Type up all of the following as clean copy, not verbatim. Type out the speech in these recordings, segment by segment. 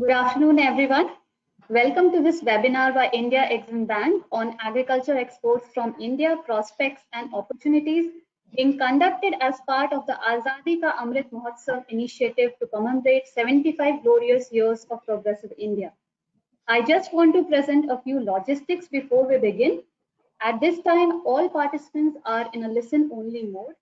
Good afternoon, everyone. Welcome to this webinar by India Exim Bank on agriculture exports from India, prospects and opportunities, being conducted as part of the Azadi Ka Amrit Mahotsav initiative to commemorate 75 glorious years of progressive India. I just want to present a few logistics before we begin. At this time, all participants are in a listen-only mode.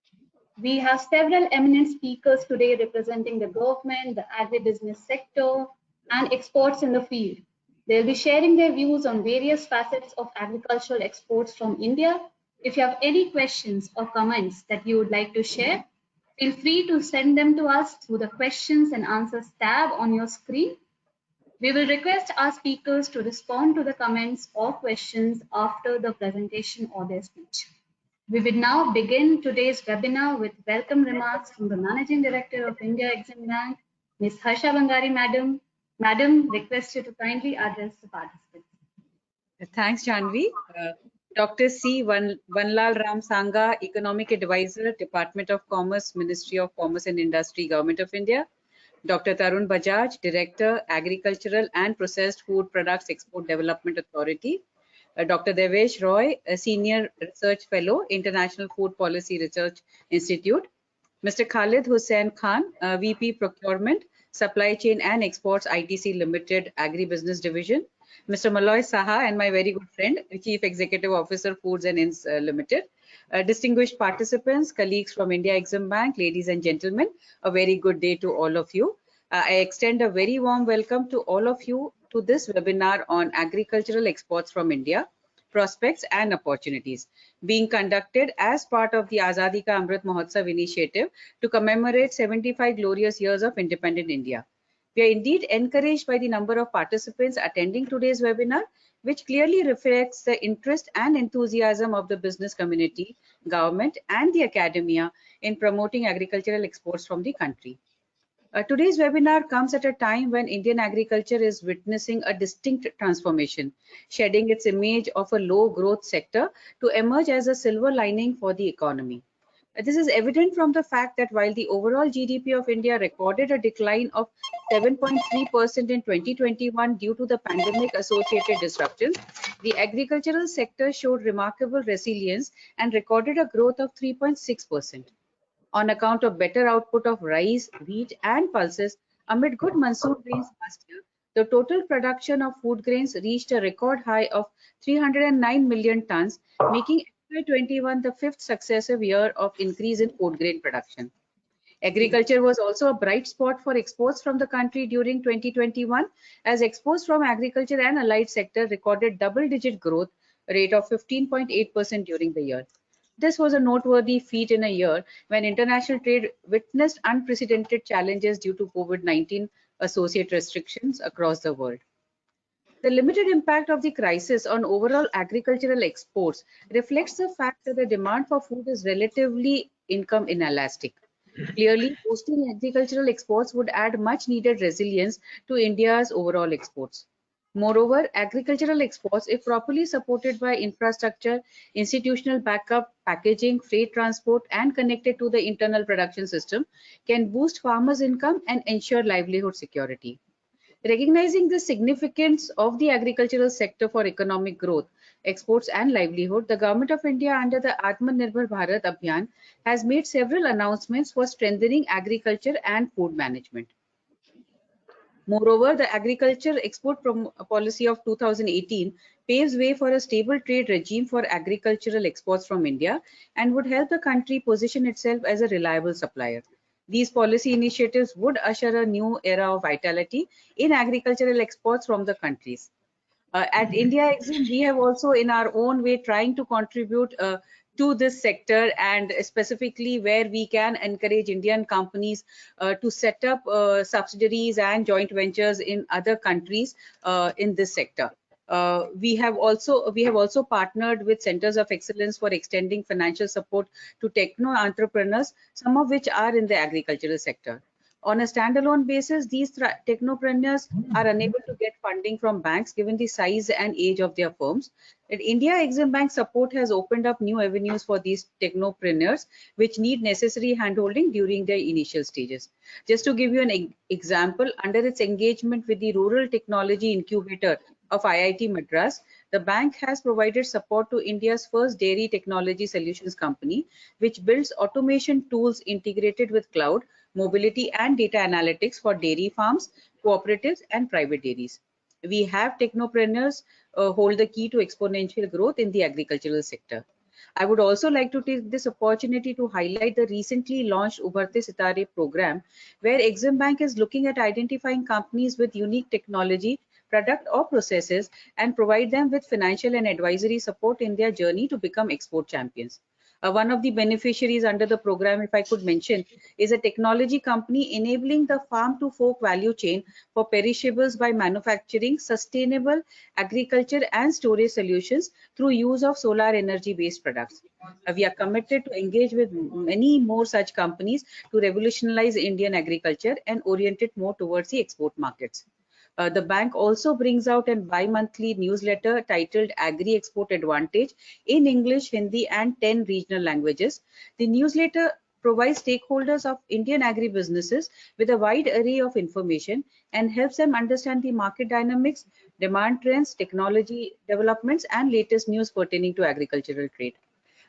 We have several eminent speakers today representing the government, the agribusiness sector, and exports in the field. They'll be sharing their views on various facets of agricultural exports from India. If you have any questions or comments that you would like to share, feel free to send them to us through the questions and answers tab on your screen. We will request our speakers to respond to the comments or questions after the presentation or their speech. We will now begin today's webinar with welcome remarks from the Managing Director of India Exim Bank, Ms. Harsha Bangari, Madam. Madam, request you to kindly address the participants. Thanks, Janvi. Dr. C. Vanlal Ram Sangha, Economic Advisor, Department of Commerce, Ministry of Commerce and Industry, Government of India. Dr. Tarun Bajaj, Director, Agricultural and Processed Food Products Export Development Authority. Dr. Devesh Roy, a Senior Research Fellow, International Food Policy Research Institute. Mr. Khalid Hussain Khan, VP Procurement, Supply Chain and Exports ITC Limited, Agribusiness Division. Mr. Maloy Saha and my very good friend, Chief Executive Officer, Foods and Inns Limited. Distinguished participants, colleagues from India Exim Bank, ladies and gentlemen, a very good day to all of you. I extend a very warm welcome to all of you to this webinar on agricultural exports from India, prospects and opportunities, being conducted as part of the Azadi Ka Amrit Mahotsav initiative to commemorate 75 glorious years of independent India. We are indeed encouraged by the number of participants attending today's webinar, which clearly reflects the interest and enthusiasm of the business community, government and the academia in promoting agricultural exports from the country. Today's webinar comes at a time when Indian agriculture is witnessing a distinct transformation, shedding its image of a low growth sector to emerge as a silver lining for the economy. This is evident from the fact that while the overall GDP of India recorded a decline of 7.3% in 2021 due to the pandemic associated disruptions, the agricultural sector showed remarkable resilience and recorded a growth of 3.6%. On account of better output of rice, wheat and pulses amid good monsoon rains last year, the total production of food grains reached a record high of 309 million tons, making FY21 the fifth successive year of increase in food grain production. Agriculture was also a bright spot for exports from the country during 2021, as exports from agriculture and allied sector recorded double-digit growth rate of 15.8% during the year. This was a noteworthy feat in a year when international trade witnessed unprecedented challenges due to COVID-19 associated restrictions across the world. The limited impact of the crisis on overall agricultural exports reflects the fact that the demand for food is relatively income inelastic. Clearly, boosting agricultural exports would add much needed resilience to India's overall exports. Moreover, agricultural exports, if properly supported by infrastructure, institutional backup, packaging, freight transport, and connected to the internal production system, can boost farmers' income and ensure livelihood security. Recognizing the significance of the agricultural sector for economic growth, exports and livelihood, the Government of India under the Atmanirbhar Bharat Abhiyan has made several announcements for strengthening agriculture and food management. Moreover, the Agriculture Export Policy of 2018 paves way for a stable trade regime for agricultural exports from India and would help the country position itself as a reliable supplier. These policy initiatives would usher a new era of vitality in agricultural exports from the countries. At India Exim, we have also in our own way trying to contribute to this sector, and specifically where we can encourage Indian companies to set up subsidiaries and joint ventures in other countries in this sector. We have also partnered with centers of excellence for extending financial support to techno entrepreneurs, some of which are in the agricultural sector. On a standalone basis, these technopreneurs are unable to get funding from banks given the size and age of their firms. At India, Exim Bank support has opened up new avenues for these technopreneurs, which need necessary handholding during their initial stages. Just to give you an example, under its engagement with the Rural Technology Incubator of IIT Madras, the bank has provided support to India's first dairy technology solutions company, which builds automation tools integrated with cloud, mobility, and data analytics for dairy farms, cooperatives, and private dairies. We have technopreneurs hold the key to exponential growth in the agricultural sector. I would also like to take this opportunity to highlight the recently launched Ubharte Sitare program, where Exim Bank is looking at identifying companies with unique technology, product or processes and provide them with financial and advisory support in their journey to become export champions. One of the beneficiaries under the program, if I could mention, is a technology company enabling the farm to fork value chain for perishables by manufacturing sustainable agriculture and storage solutions through use of solar energy based products. We are committed to engage with many more such companies to revolutionize Indian agriculture and orient it more towards the export markets. The bank also brings out a bi-monthly newsletter titled Agri-Export Advantage in English, Hindi, and 10 regional languages. The newsletter provides stakeholders of Indian agri-businesses with a wide array of information and helps them understand the market dynamics, demand trends, technology developments, and latest news pertaining to agricultural trade.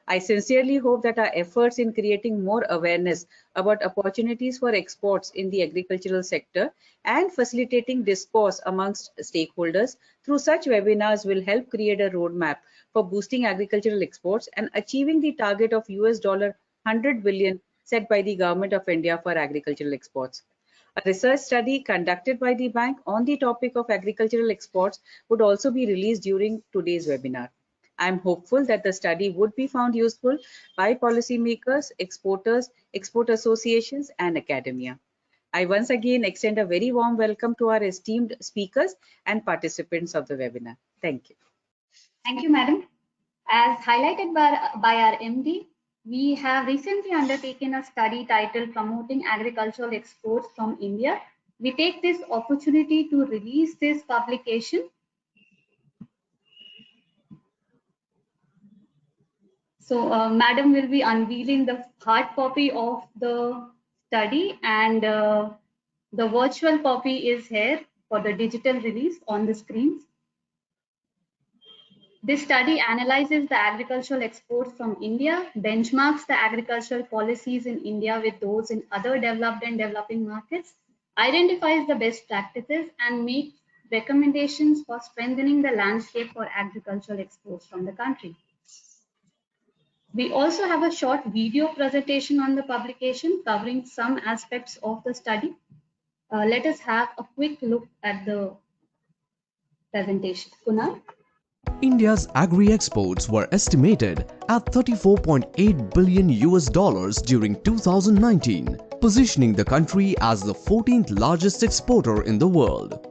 I sincerely hope that our efforts in creating more awareness about opportunities for exports in the agricultural sector and facilitating discourse amongst stakeholders through such webinars will help create a roadmap for boosting agricultural exports and achieving the target of $100 billion set by the Government of India for agricultural exports. A research study conducted by the bank on the topic of agricultural exports would also be released during today's webinar. I am hopeful that the study would be found useful by policymakers, exporters, export associations, and academia. I once again extend a very warm welcome to our esteemed speakers and participants of the webinar. Thank you. Thank you, Madam. As highlighted by our MD, we have recently undertaken a study titled Promoting Agricultural Exports from India. We take this opportunity to release this publication. So, Madam will be unveiling the hard copy of the study, and the virtual copy is here for the digital release on the screens. This study analyzes the agricultural exports from India, benchmarks the agricultural policies in India with those in other developed and developing markets, identifies the best practices, and makes recommendations for strengthening the landscape for agricultural exports from the country. We also have a short video presentation on the publication covering some aspects of the study. Let us have a quick look at the presentation. Kunal? India's agri-exports were estimated at $34.8 billion during 2019, positioning the country as the 14th largest exporter in the world.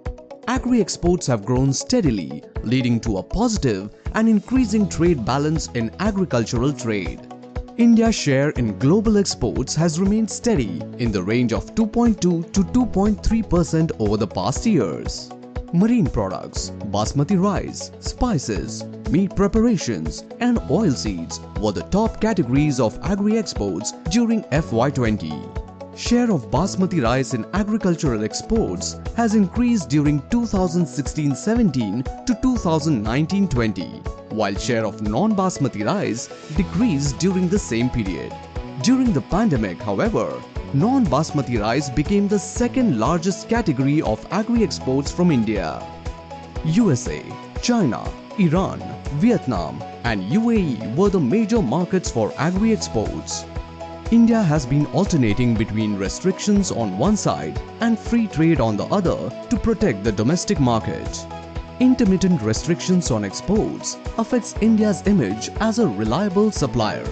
Agri-exports have grown steadily, leading to a positive and increasing trade balance in agricultural trade. India's share in global exports has remained steady in the range of 2.2 to 2.3% over the past years. Marine products, basmati rice, spices, meat preparations, and oilseeds were the top categories of agri-exports during FY20. Share of basmati rice in agricultural exports has increased during 2016-17 to 2019-20, while share of non-basmati rice decreased during the same period. During the pandemic, however, non-basmati rice became the second largest category of agri-exports from India. USA, China, Iran, Vietnam, and UAE were the major markets for agri-exports. India has been alternating between restrictions on one side and free trade on the other to protect the domestic market. Intermittent restrictions on exports affects India's image as a reliable supplier.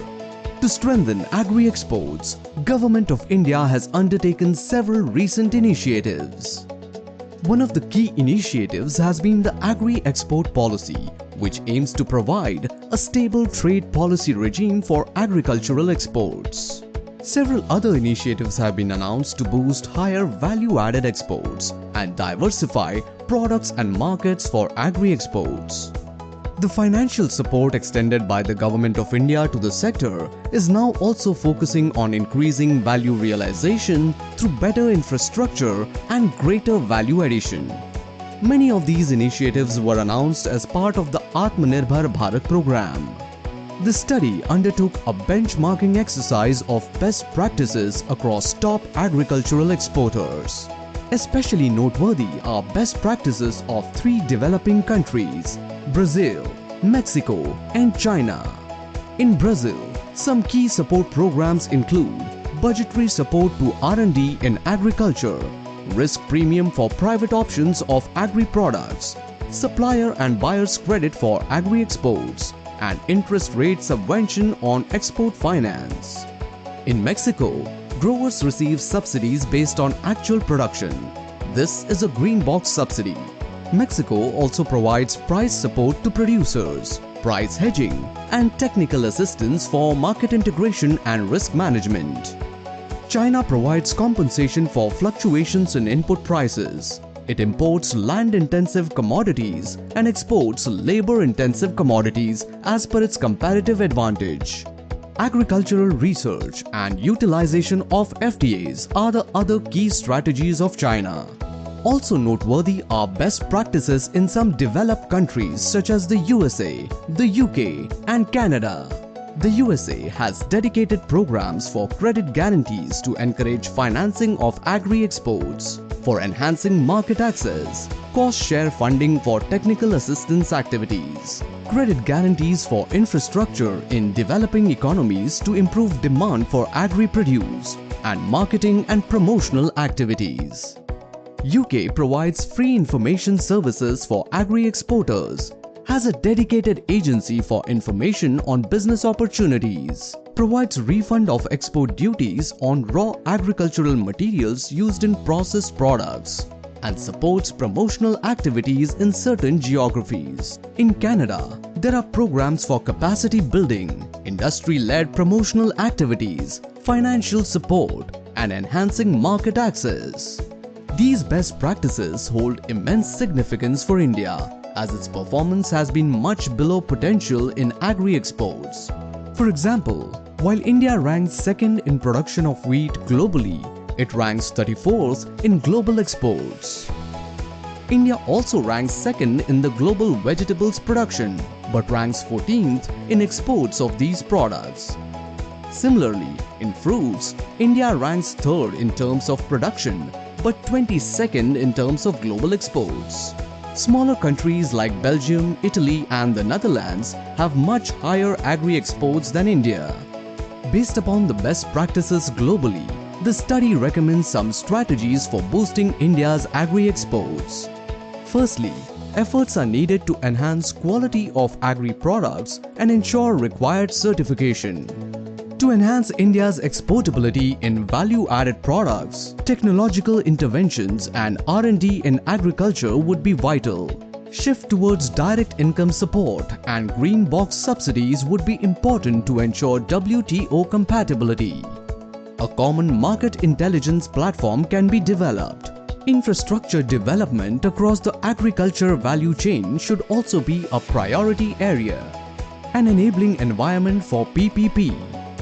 To strengthen agri-exports, Government of India has undertaken several recent initiatives. One of the key initiatives has been the Agri-Export Policy, which aims to provide a stable trade policy regime for agricultural exports. Several other initiatives have been announced to boost higher value-added exports and diversify products and markets for agri-exports. The financial support extended by the Government of India to the sector is now also focusing on increasing value realization through better infrastructure and greater value addition. Many of these initiatives were announced as part of the Atmanirbhar Bharat program. The study undertook a benchmarking exercise of best practices across top agricultural exporters. Especially noteworthy are best practices of three developing countries: Brazil, Mexico, and China. In Brazil, some key support programs include budgetary support to R&D in agriculture, risk premium for private options of agri-products, supplier and buyer's credit for agri-exports, and interest rate subvention on export finance. In Mexico, growers receive subsidies based on actual production. This is a green box subsidy. Mexico also provides price support to producers, price hedging, and technical assistance for market integration and risk management. China provides compensation for fluctuations in input prices. It imports land-intensive commodities and exports labor-intensive commodities as per its comparative advantage. Agricultural research and utilization of FTAs are the other key strategies of China. Also noteworthy are best practices in some developed countries such as the USA, the UK, and Canada. The USA has dedicated programs for credit guarantees to encourage financing of agri-exports, for enhancing market access, cost-share funding for technical assistance activities, credit guarantees for infrastructure in developing economies to improve demand for agri-produce, and marketing and promotional activities. UK provides free information services for agri-exporters, has a dedicated agency for information on business opportunities, provides refund of export duties on raw agricultural materials used in processed products, and supports promotional activities in certain geographies. In Canada, there are programs for capacity building, industry-led promotional activities, financial support, and enhancing market access. These best practices hold immense significance for India, as its performance has been much below potential in agri-exports. For example, while India ranks second in production of wheat globally, it ranks 34th in global exports. India also ranks second in the global vegetables production, but ranks 14th in exports of these products. Similarly, in fruits, India ranks third in terms of production, but 22nd in terms of global exports. Smaller countries like Belgium, Italy, and the Netherlands have much higher agri-exports than India. Based upon the best practices globally, the study recommends some strategies for boosting India's agri-exports. Firstly, efforts are needed to enhance quality of agri-products and ensure required certification. To enhance India's exportability in value-added products, technological interventions and R&D in agriculture would be vital. Shift towards direct income support and green box subsidies would be important to ensure WTO compatibility. A common market intelligence platform can be developed. Infrastructure development across the agriculture value chain should also be a priority area. An enabling environment for PPP,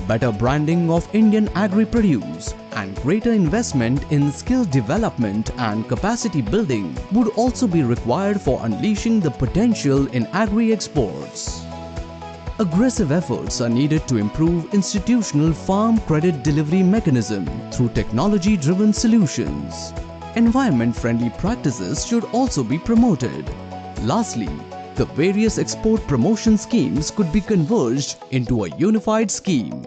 better branding of Indian agri-produce, and greater investment in skill development and capacity building would also be required for unleashing the potential in agri-exports. Aggressive efforts are needed to improve institutional farm credit delivery mechanism through technology-driven solutions. Environment-friendly practices should also be promoted. Lastly, the various export promotion schemes could be converged into a unified scheme.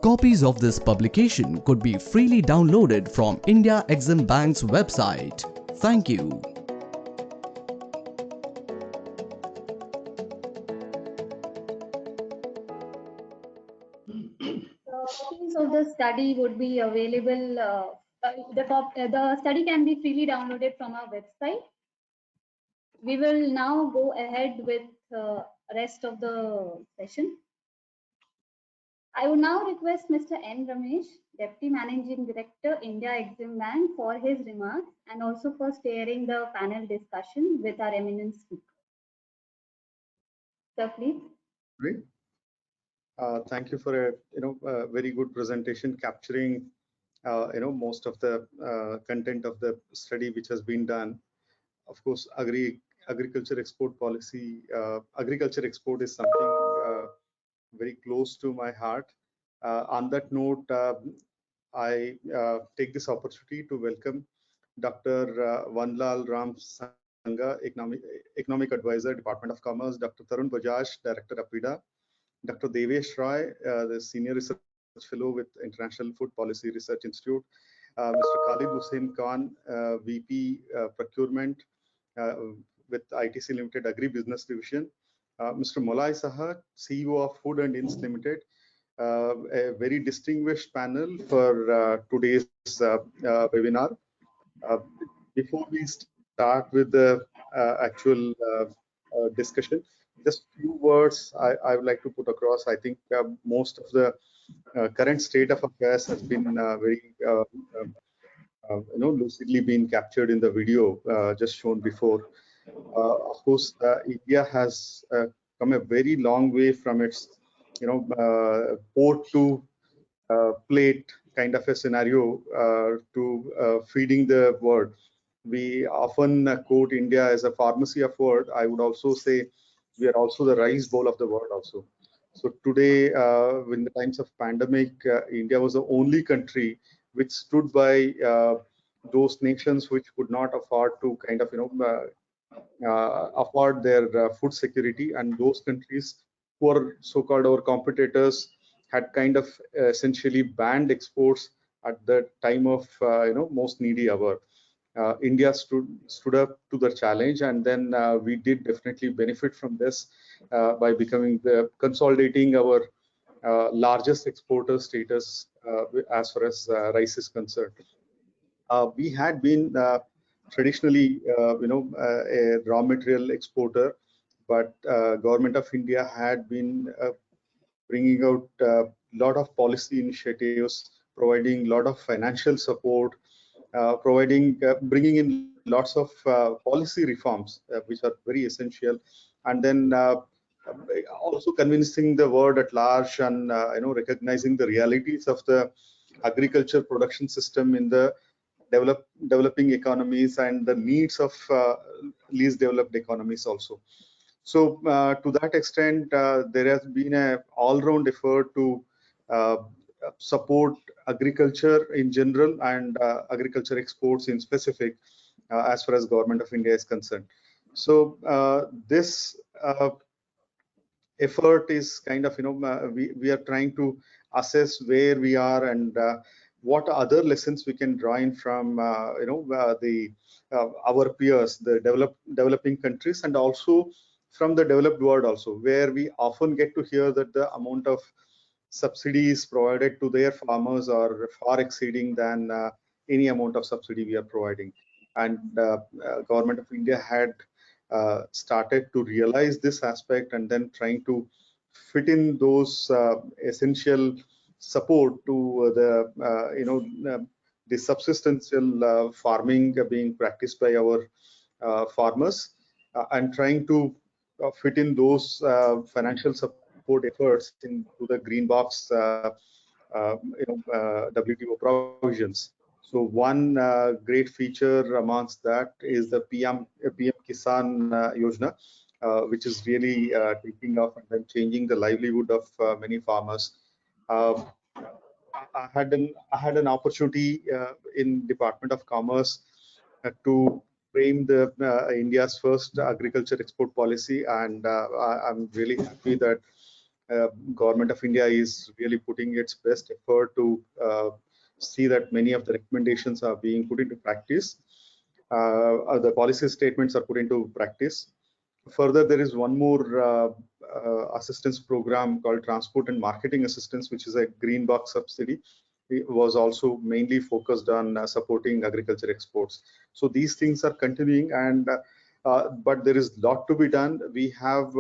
Copies of this publication could be freely downloaded from India Exim Bank's website. Thank you. Copies of the study would be available. The study can be freely downloaded from our website. We will now go ahead with rest of the session. I would now request Mr. N. Ramesh, Deputy Managing Director, India Exim Bank, for his remarks and also for steering the panel discussion with our eminent speaker. Sir, please. Great. Thank you for a very good presentation capturing most of the content of the study which has been done. Of course, agriculture export policy, agriculture export is something very close to my heart. On that note, I take this opportunity to welcome Dr. Vanlal Ram Sangha, Economic Advisor, Department of Commerce, Dr. Tarun Bajaj, Director of PIDA, Dr. Devesh Roy, the Senior Research Fellow with International Food Policy Research Institute, Mr. Khalid Hussain Khan, VP Procurement with ITC Limited Agri-Business Division, Mr. Molay Saha, CEO of Food and Inns Limited, a very distinguished panel for today's webinar. Before we start with the actual discussion, just few words I would like to put across. I think most of the current state of affairs has been very lucidly been captured in the video just shown before. Of course, India has come a very long way from its port to plate kind of a scenario to feeding the world. We often quote India as a pharmacy of world. I would also say we are also the rice bowl of the world also. So today, in the times of pandemic, India was the only country which stood by those nations which could not afford to kind of afford their food security, and those countries who are so-called our competitors had kind of essentially banned exports at the time of most needy hour. India stood up to the challenge, and then we did definitely benefit from this by becoming consolidating our largest exporter status as far as rice is concerned. We had been traditionally, a raw material exporter, but government of India had been bringing out a lot of policy initiatives, providing a lot of financial support, bringing in lots of policy reforms, which are very essential, and then also convincing the world at large and recognizing the realities of the agriculture production system in the developing economies and the needs of least developed economies also. So to that extent, there has been an all-round effort to support agriculture in general and agriculture exports in specific, as far as government of India is concerned. So this effort is kind of, we are trying to assess where we are and what other lessons we can draw in from, our peers, the developing countries, and also from the developed world also, where we often get to hear that the amount of subsidies provided to their farmers are far exceeding than any amount of subsidy we are providing. And government of India had started to realize this aspect and then trying to fit in those essential support to the subsistential farming being practiced by our farmers, and trying to fit in those financial support efforts into the green box WTO provisions. So one great feature amongst that is the PM Kisan Yojana, which is really taking off and then changing the livelihood of many farmers. I had an opportunity in Department of Commerce to frame the India's first agriculture export policy, and I'm really happy that government of India is really putting its best effort to see that many of the recommendations are being put into practice. The policy statements are put into practice. Further, there is one more assistance program called Transport and Marketing Assistance, which is a green box subsidy. It was also mainly focused on supporting agriculture exports. So these things are continuing, and but there is a lot to be done. We have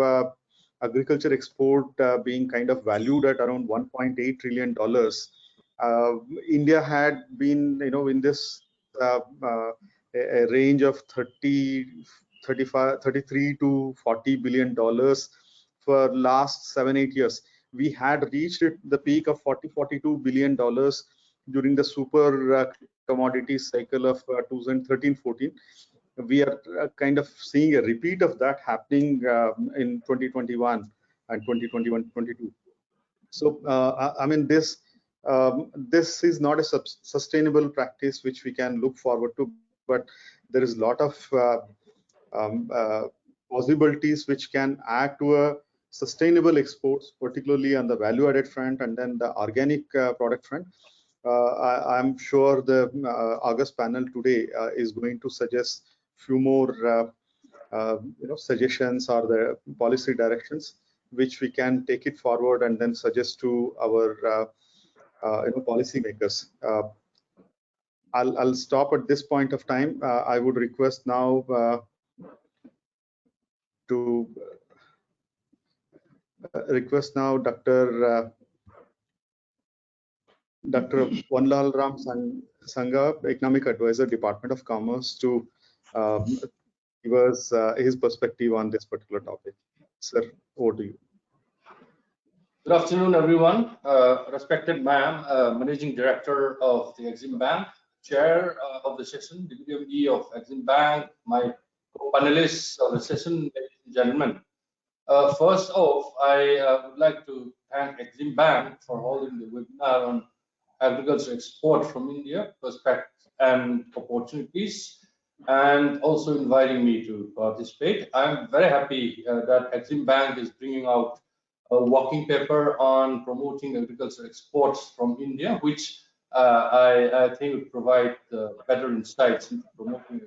agriculture export being kind of valued at around $1.8 trillion. India had been, in this a range of 33 to $40 billion for last 7-8 years. We had reached the peak of $42 billion during the super commodity cycle of 2013-14. We are kind of seeing a repeat of that happening in 2021 and 2021-22. So I mean, this is not a sustainable practice which we can look forward to, but there is a lot of possibilities which can add to a sustainable exports, particularly on the value-added front and then the organic product front. I'm sure the August panel today is going to suggest few more suggestions or the policy directions which we can take it forward and then suggest to our policy makers. I'll stop at this point of time. I would request now Dr. Vanlal Ram Sangha, Economic Advisor, Department of Commerce, to give us his perspective on this particular topic. Sir, over to you. Good afternoon, everyone. Respected ma'am, Managing Director of the Exim Bank, Chair of the session, Deputy MD of Exim Bank, my co-panelists of the session, ladies and gentlemen. First off, I would like to thank Exim Bank for holding the webinar on agriculture export from India, prospects and opportunities, and also inviting me to participate. I'm very happy that Exim Bank is bringing out a working paper on promoting agriculture exports from India, which I think will provide better insights into promoting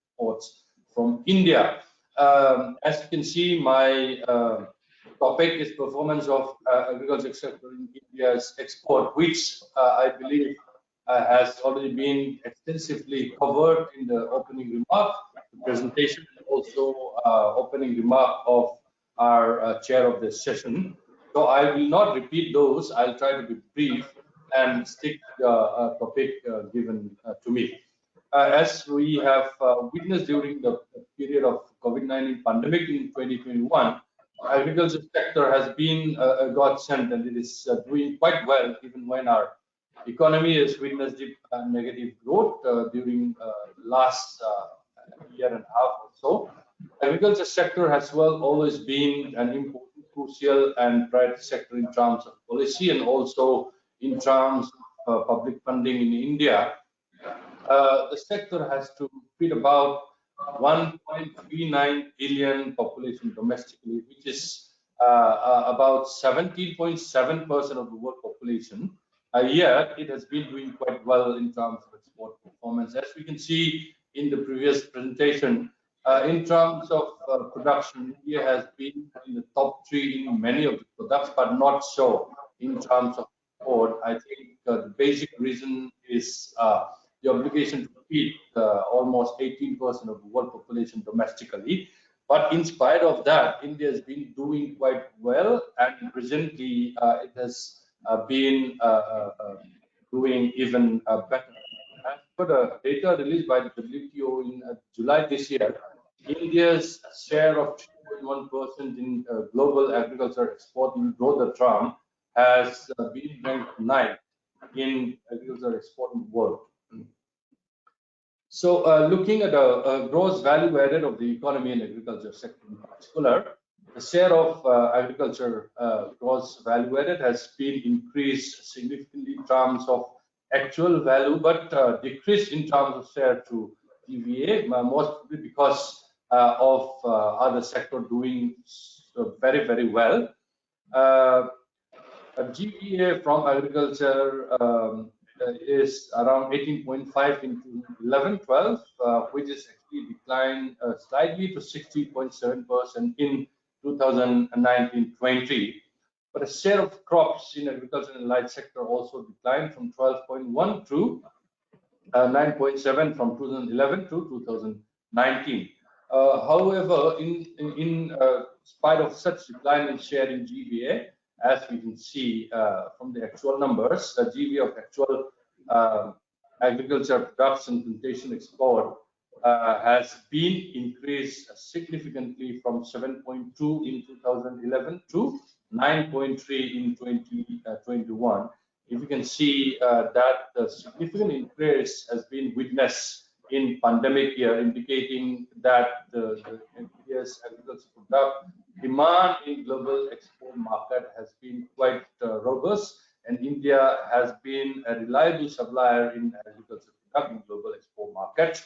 exports from India. As you can see, my topic is performance of agriculture sector in India's export, which I believe has already been extensively covered in the opening remark, the presentation, and also opening remark of our chair of this session. So I will not repeat those. I'll try to be brief and stick to the topic given to me. As we have witnessed during the period of COVID-19 pandemic in 2021, agriculture sector has been a godsend, and it is doing quite well even when our economy has witnessed negative growth during last year and a half or so. Agriculture sector has always been an important, crucial and priority sector in terms of policy and also in terms of public funding in India. The sector has to feed about 1.39 billion population domestically, which is about 17.7% of the world population. Yet it has been doing quite well in terms of export performance. As we can see in the previous presentation, in terms of production, India has been in the top 3 in many of the products, but not so in terms of export. I think the basic reason is the obligation to feed almost 18% of the world population domestically. But in spite of that, India has been doing quite well, and presently it has been doing even better. As per the data released by the WTO in July this year, India's share of 3.1% in global agriculture export in broader term has been ranked 9th in agriculture export in the world. So looking at the gross value added of the economy and agriculture sector in particular, the share of agriculture gross value added has been increased significantly in terms of actual value, but decreased in terms of share to GVA, mostly because of other sector doing very, very well. GVA from agriculture is around 18.5 in 2011-12, which is actually declined slightly to 60.7% in 2019-20. But the share of crops in agriculture and light sector also declined from 12.1 to 9.7 from 2011 to 2019. However, in spite of such decline in share in GVA, as we can see from the actual numbers, the GVA of actual agriculture production plantation export has been increased significantly from 7.2 in 2011 to 9.3 in 2021. If you can see that the significant increase has been witnessed in pandemic year, indicating that the India's agriculture product demand in global export market has been quite robust, and India has been a reliable supplier in agriculture product in global export market.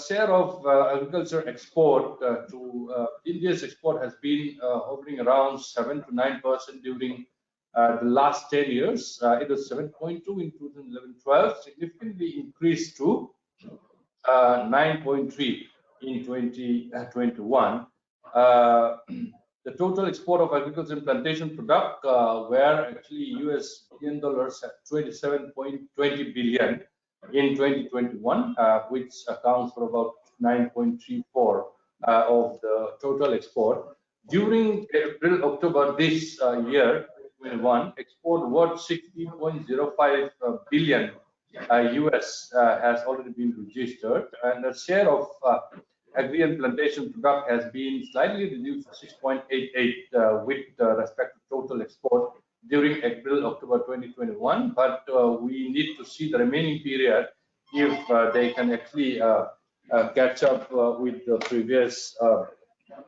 Share of agriculture export to India's export has been hovering around 7 to 9% during the last 10 years. It was 7.2 in 2011-12, significantly increased to 9.3 in 2021. The total export of agriculture and plantation product were actually US billion dollars at 27.20 billion in 2021, which accounts for about 9.34 of the total export. During April-October this year, 2021, export worth 60.05 billion US has already been registered, and the share of agri and plantation product has been slightly reduced to 6.88 with respect to total export during April-October 2021. But we need to see the remaining period if they can actually catch up with the previous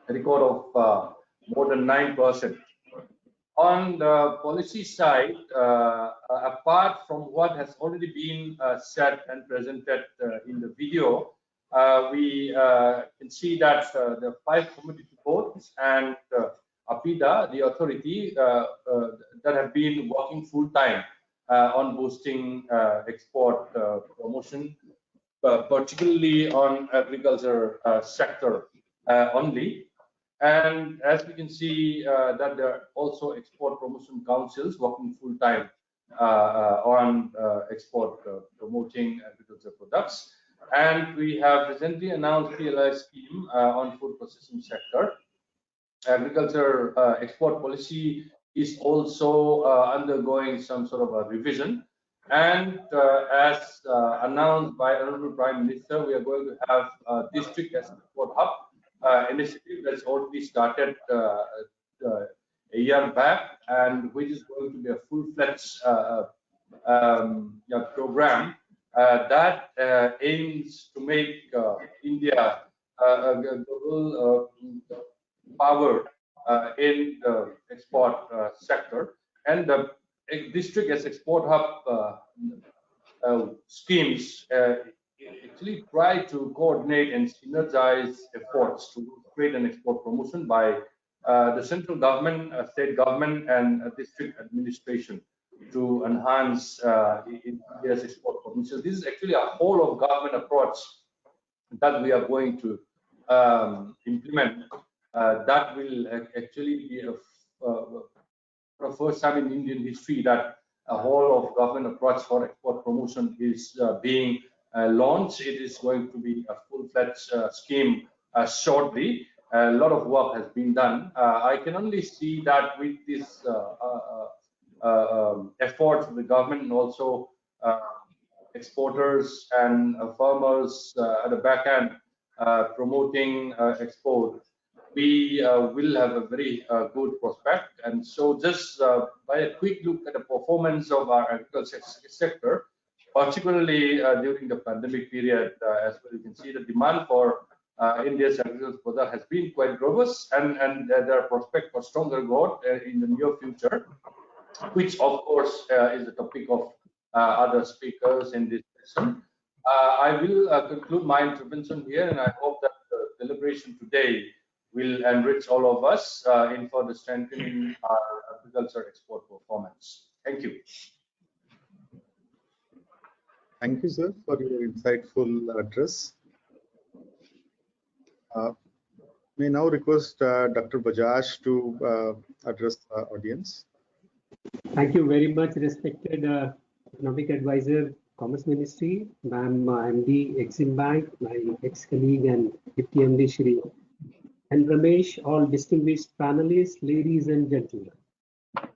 record of more than 9%. On the policy side, apart from what has already been said and presented in the video, we can see that the 5 commodity boards and APIDA, the authority that have been working full time on boosting export promotion, particularly on agriculture sector only. And as we can see that there are also export promotion councils working full time on export promoting agriculture products. And we have recently announced PLI scheme on food processing sector. Agriculture export policy is also undergoing some sort of a revision. And as announced by Honorable Prime Minister, we are going to have a district export hub initiative that's already started a year back, and which is going to be a full-fledged program that aims to make India a global power in the export sector. And the district as export hub schemes actually try to coordinate and synergize efforts to create an export promotion by the central government, state government, and district administration to enhance India's export promotion. This is actually a whole of government approach that we are going to implement. That will actually be a first time in Indian history that a whole of government approach for export promotion is being launched. It is going to be a full-fledged scheme shortly. A lot of work has been done. I can only see that with this effort of the government and also exporters and farmers at the back end promoting export, we will have a very good prospect. And so just by a quick look at the performance of our agriculture sector, particularly during the pandemic period, as well, you can see the demand for India's agricultural product has been quite robust, and there are prospects for stronger growth in the near future, which of course is the topic of other speakers in this session. I will conclude my intervention here, and I hope that the deliberation today will enrich all of us in further strengthening our agriculture export performance. Thank you. Thank you, sir, for your insightful address. May now request Dr. Bajaj to address the audience. Thank you very much, respected economic advisor Commerce Ministry, Ma'am MD, Exim Bank, my ex-colleague and Deputy MD Shri and Ramesh, all distinguished panelists, ladies and gentlemen.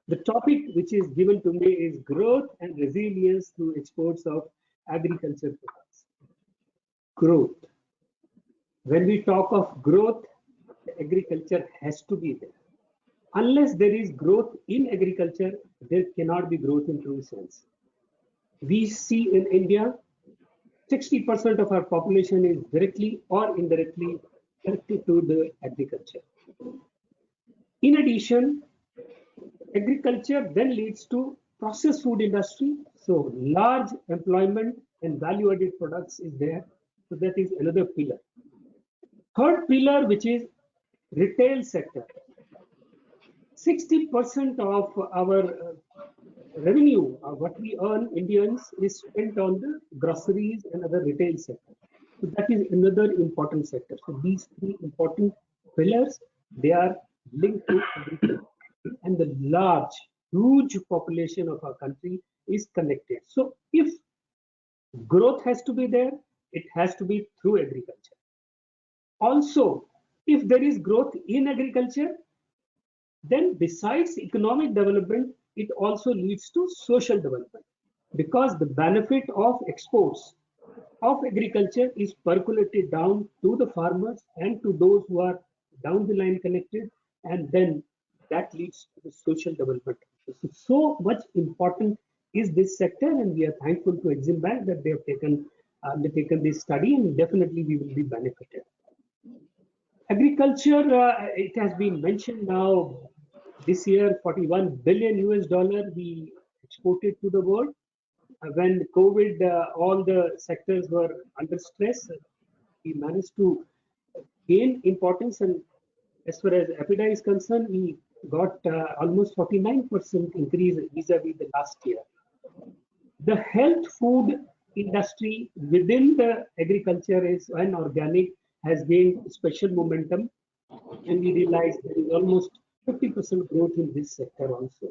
The topic which is given to me is growth and resilience through exports of agriculture products. Growth. When we talk of growth, agriculture has to be there. Unless there is growth in agriculture, there cannot be growth in true sense. We see in India, 60% of our population is directly or indirectly connected to the agriculture. In addition, agriculture then leads to processed food industry. So large employment and value-added products is there. So that is another pillar. Third pillar, which is retail sector. 60% of our revenue, what we earn Indians, is spent on the groceries and other retail sector. So that is another important sector. So these three important pillars, they are linked to agriculture. And the large, huge population of our country is connected. So if growth has to be there, it has to be through agriculture. Also, if there is growth in agriculture, then besides economic development, it also leads to social development, because the benefit of exports of agriculture is percolated down to the farmers and to those who are down the line connected, and then that leads to the social development. So much important is this sector, and we are thankful to Exim Bank that they have taken this study, and definitely we will be benefited. Agriculture, it has been mentioned now, this year 41 billion US dollar we exported to the world. When COVID, all the sectors were under stress, we managed to gain importance, and as far as EBITDA is concerned, we got almost 49% increase vis-a-vis the last year. The health food industry within the agriculture is and organic has gained special momentum, and we realize there is almost 50% growth in this sector also.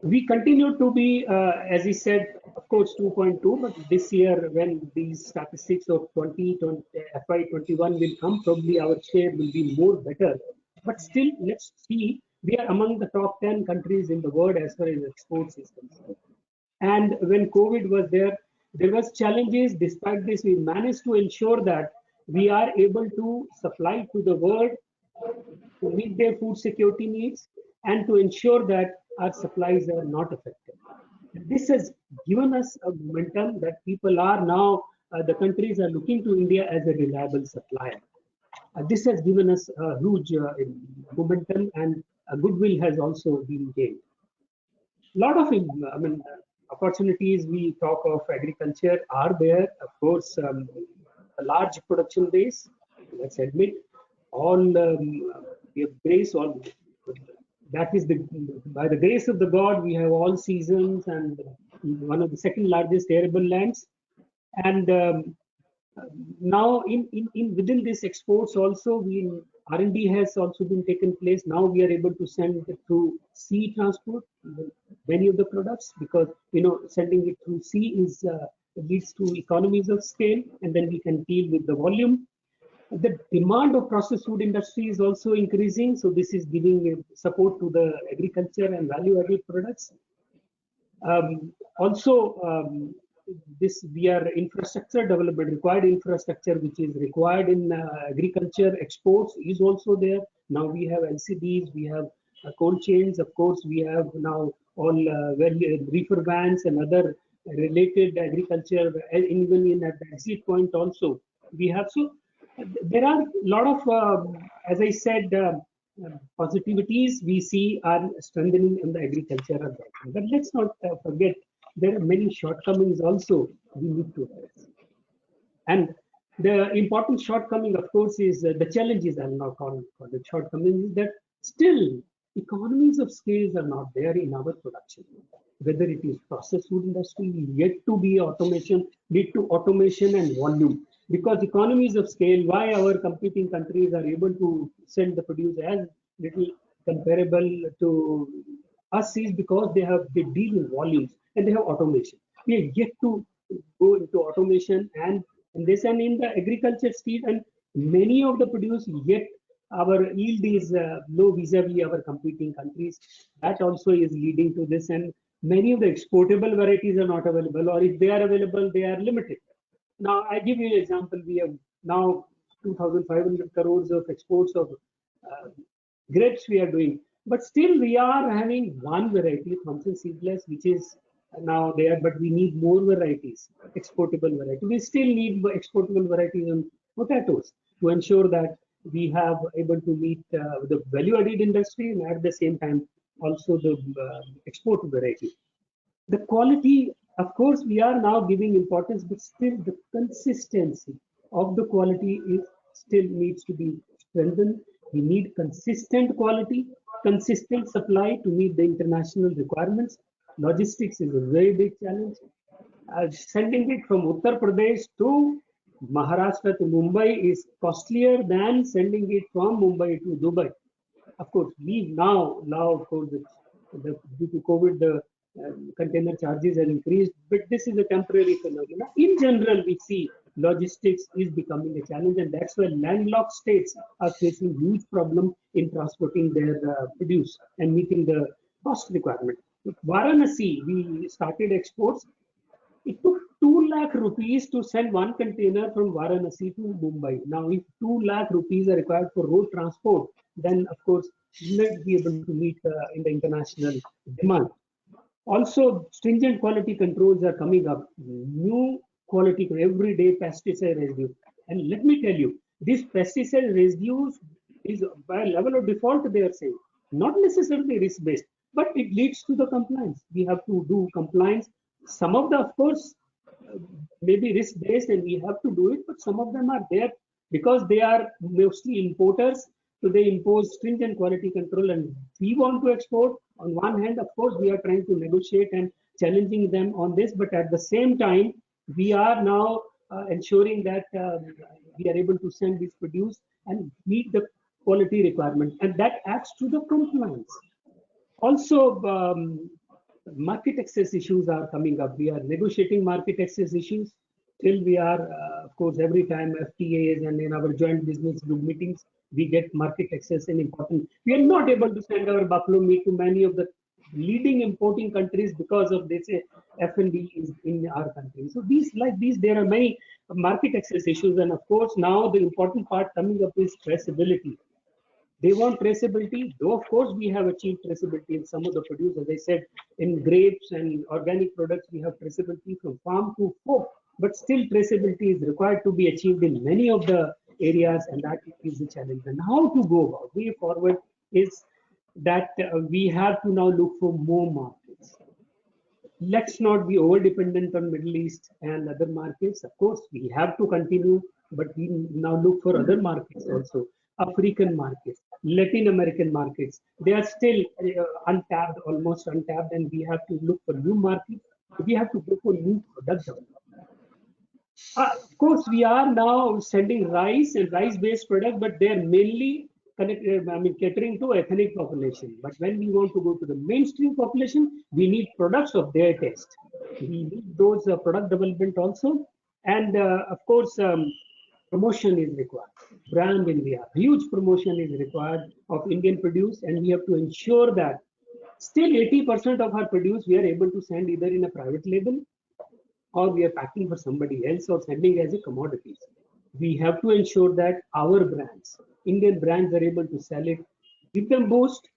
We continue to be, as he said, of course, 2.2, but this year when these statistics of FY21 will come, probably our share will be more better. But still, let's see, we are among the top 10 countries in the world as far as exports is concerned. And when COVID was there was challenges. Despite this, we managed to ensure that we are able to supply to the world to meet their food security needs and to ensure that our supplies are not affected. This has given us a momentum that people are now, the countries are looking to India as a reliable supplier. This has given us a huge momentum, and a goodwill has also been gained. A lot of opportunities we talk of agriculture are there. Of course, a large production base, let's admit, all we have grace, all that is by the grace of the God, we have all seasons and one of the second largest arable lands. And now within this exports also, R&D has also been taken place. Now we are able to send through sea transport many of the products, because sending it through sea leads to economies of scale, and then we can deal with the volume. The demand of processed food industry is also increasing, so this is giving support to the agriculture and value-added products. We are infrastructure development, required infrastructure which is required in agriculture exports is also there. Now we have LCDs, we have cold chains, of course we have now all reefer vans and other related agriculture, even in at the exit point also we have. So there are a lot of, as I said, positivities we see are strengthening in the agriculture. But let's not forget, there are many shortcomings also we need to address. And the important shortcoming, of course, is the challenges, I'll not call the shortcomings, is that still economies of scales are not there in our production. Whether it is processed food industry, yet to be automation, lead to automation and volume. Because economies of scale, why our competing countries are able to sell the produce as little comparable to us is because they deal in volumes and they have automation. we are yet to go into automation and this, and in the agriculture state, and many of the produce yet our yield is low vis-a-vis our competing countries. That also is leading to this, and many of the exportable varieties are not available, or if they are available, they are limited. Now, I give you an example. We have now 2,500 crores of exports of grapes we are doing, but still we are having one variety, Thompson seedless, which is now there, but we need more varieties, exportable variety. We still need exportable varieties on potatoes to ensure that we have able to meet the value-added industry and at the same time also the export variety. The quality, of course, we are now giving importance, but still the consistency of the quality is still needs to be strengthened. We need consistent quality, consistent supply to meet the international requirements. Logistics is a very big challenge. Sending it from Uttar Pradesh to Maharashtra to Mumbai is costlier than sending it from Mumbai to Dubai. Of course, we now of course, due to COVID, the container charges have increased, but this is a temporary phenomenon. In general, we see logistics is becoming a challenge, and that's why landlocked states are facing huge problem in transporting their produce and meeting the cost requirement. With Varanasi, we started exports. It took 2 lakh rupees to send one container from Varanasi to Mumbai. Now, if 2 lakh rupees are required for road transport, then of course, we will be able to meet in the international demand. Also, stringent quality controls are coming up. New quality everyday pesticide residue. And let me tell you, these pesticide residues is by level of default, they are saying, not necessarily risk-based, but it leads to the compliance. We have to do compliance. Some of the, of course, maybe risk-based and we have to do it, but some of them are there because they are mostly importers. So they impose stringent quality control, and we want to export. On one hand, of course, we are trying to negotiate and challenging them on this, but at the same time, we are now ensuring that we are able to send this produce and meet the quality requirement, and that adds to the compliance. Also, market access issues are coming up. We are negotiating market access issues. Till we are, of course, every time FTAs and in our joint business group meetings, we get market access and important. We are not able to send our buffalo meat to many of the leading importing countries because of this F&D is in our country. So these, like these, there are many market access issues, and of course now the important part coming up is traceability. They want traceability, though of course we have achieved traceability in some of the produce. As I said, in grapes and organic products, we have traceability from farm to fork, but still traceability is required to be achieved in many of the areas, and that is the challenge. And how to go about way forward is that we have to now look for more markets. Let's not be over dependent on Middle East and other markets. Of course, we have to continue, but we now look for other markets also. African markets, Latin American markets, they are still untapped, almost untapped, and we have to look for new markets. We have to go for new product development. Of course, we are now sending rice and rice-based products, but they are mainly catering to ethnic population. But when we want to go to the mainstream population, we need products of their taste. We need those product development also, and of course, promotion is required. Brand India, huge promotion is required of Indian produce, and we have to ensure that still 80% of our produce we are able to send either in a private label, or we are packing for somebody else, or sending as a commodities. We have to ensure that our brands, Indian brands, are able to sell it, give them boost,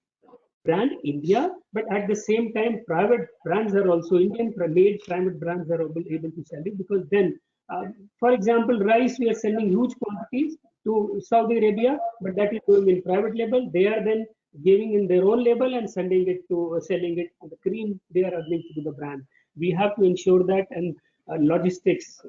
brand India, but at the same time, private brands are also Indian made private brands are able to sell it, because then, for example, rice, we are sending huge quantities to Saudi Arabia, but that is going in private label. They are then giving in their own label and sending it to selling it on the cream. They are linked to the brand. We have to ensure that, and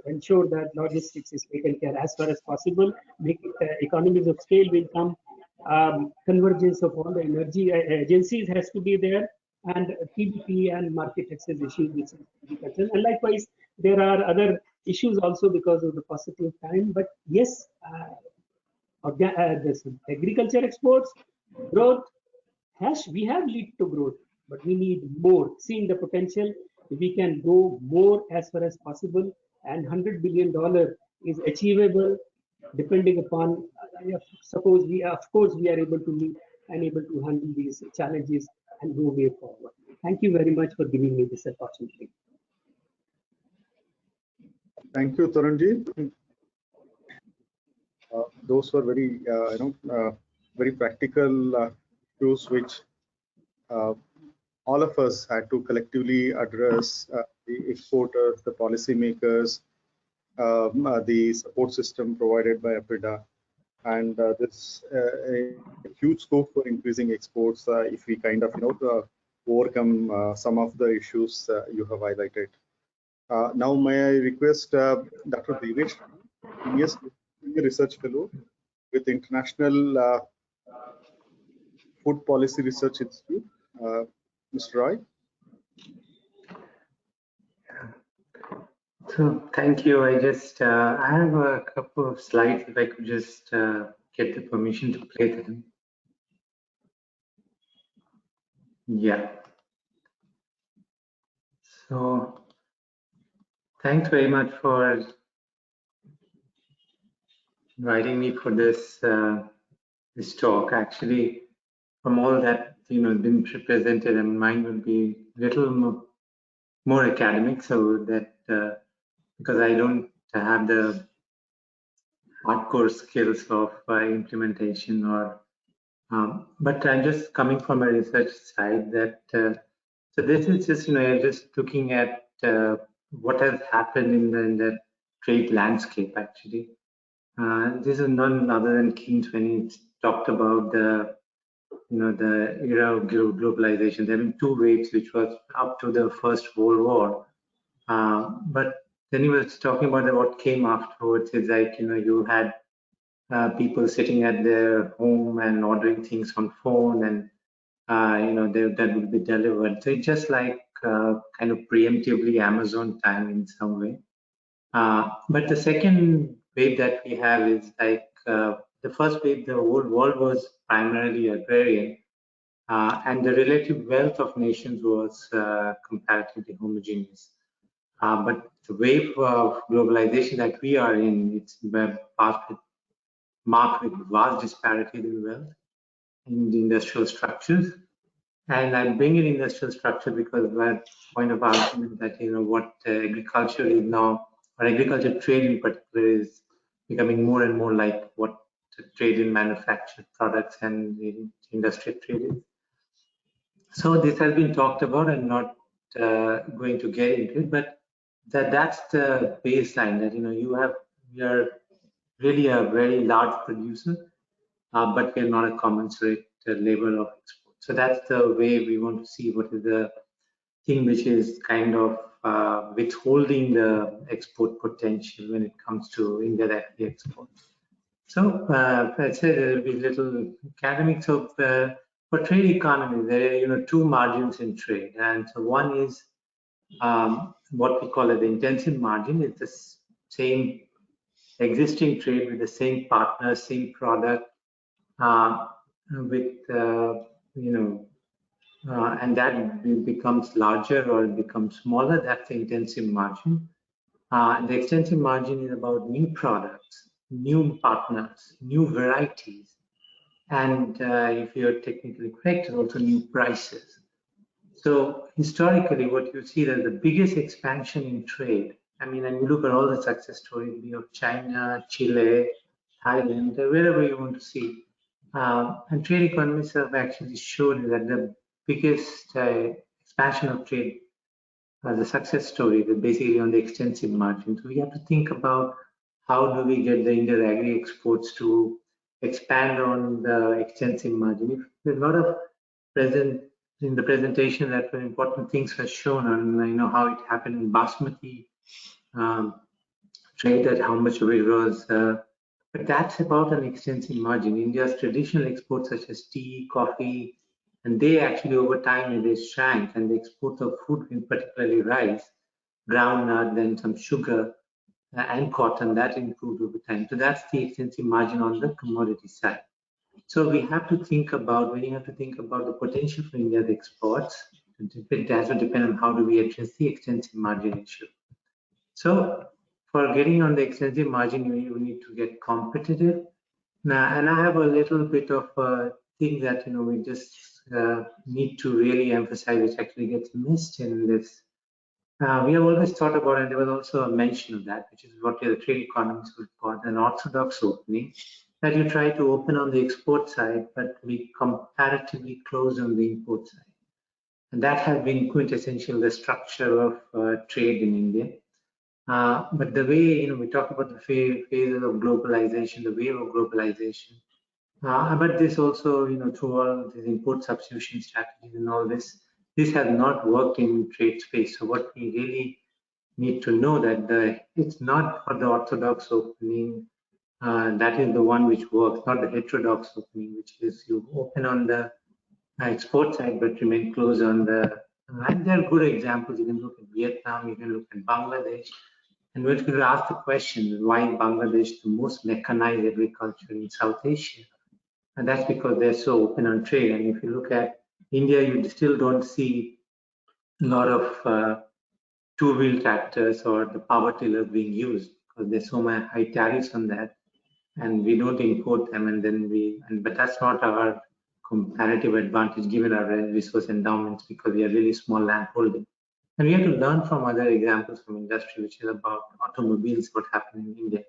ensure that logistics is taken care as far as possible. Make it, economies of scale will come. Convergence of all the energy agencies has to be there, and PDP and market access issues which is to be concerned. And likewise, there are other issues also because of the paucity of time. But yes, this agriculture exports growth we have lead to growth, but we need more. Seeing the potential, If we can go more as far as possible, and $100 billion is achievable, depending upon, suppose we, of course, we are able to meet and able to handle these challenges and go way forward. Thank you very much for giving me this opportunity. Thank you, Tarunji. Those were very, very practical issues which all of us had to collectively address, the exporters, the policymakers, the support system provided by APIDA, and this a huge scope for increasing exports if we kind of overcome some of the issues you have highlighted. Now, may I request Dr. Devesh, Senior Research Fellow with International Food Policy Research Institute, Mr. Roy. So thank you. I just I have a couple of slides. If I could just get the permission to play them. Yeah. So thanks very much for inviting me for this this talk. Actually, from all that been presented, and mine will be a little more academic, so that because I don't have the hardcore skills of implementation, or but I'm just coming from a research side that so this is just just looking at what has happened in the trade landscape. Actually, this is none other than Keynes when he talked about the the era of globalization. There have been two waves, which was up to the First World War, but then he was talking about what came afterwards. Is like you had people sitting at their home and ordering things on phone, and that would be delivered. So it's just like kind of preemptively Amazon time in some way. But the second wave that we have is like the first wave, the whole world was primarily agrarian, and the relative wealth of nations was comparatively homogeneous. But the wave of globalization that we are in, it's marked with vast disparities in wealth in the industrial structures. And I'm bringing industrial structure because my point of argument that what agriculture is now, or agriculture trade in particular, is becoming more and more like what trade in manufactured products and industrial trade is. So this has been talked about. I'm not going to get into it, but that's the baseline. That we are really a very large producer, but we're not a commensurate level of export. So that's the way we want to see what is the thing which is kind of withholding the export potential when it comes to indirect export. So I said it will be a little academic. So for trade economy, there are two margins in trade, and so one is what we call the intensive margin. It's the same existing trade with the same partner, same product, with and that becomes larger or it becomes smaller. That's the intensive margin. The extensive margin is about new products, new partners, new varieties, and if you're technically correct, also new prices. So historically, what you see that the biggest expansion in trade, I mean, and you look at all the success stories of China, Chile, Thailand, wherever you want to see, and trade economists have actually showed that the biggest expansion of trade, the success story, is basically on the extensive margin. So we have to think about how do we get the Indian agri exports to expand on the extensive margin. If there's a lot of in the presentation that were important things were shown on how it happened in basmati trade, that how much of it was, but that's about an extensive margin. India's traditional exports such as tea, coffee, and they actually over time they shrank, and the exports of food, in particularly rice, groundnut, then some sugar and cotton, that improved over time. So that's the extensive margin on the commodity side. So we have to think about, when you have to think about the potential for India's exports it has to depend on how do we address the extensive margin issue. So for getting on the extensive margin, you need to get competitive. Now, and I have a little bit of a thing that we just need to really emphasize, which actually gets missed in this. We have always thought about, and there was also a mention of that, which is what the trade economists would call an orthodox opening, that you try to open on the export side, but be comparatively closed on the import side. And that has been quintessential, the structure of trade in India. But the way, we talk about the phases of globalization, the wave of globalization, but this also, through all these import substitution strategies and all this has not worked in trade space. So what we really need to know that it's not for the orthodox opening, that is the one which works, not the heterodox opening, which is you open on the export side but remain closed on the, and there are good examples. You can look at Vietnam, you can look at Bangladesh, and we could ask the question, why Bangladesh the most mechanized agriculture in South Asia? And that's because they're so open on trade. And if you look at India, you still don't see a lot of two-wheel tractors or the power tillers being used because there's so many high tariffs on that, and we don't import them. And then but that's not our comparative advantage given our resource endowments, because we are really small land holding. And we have to learn from other examples from industry, which is about automobiles, what happened in India.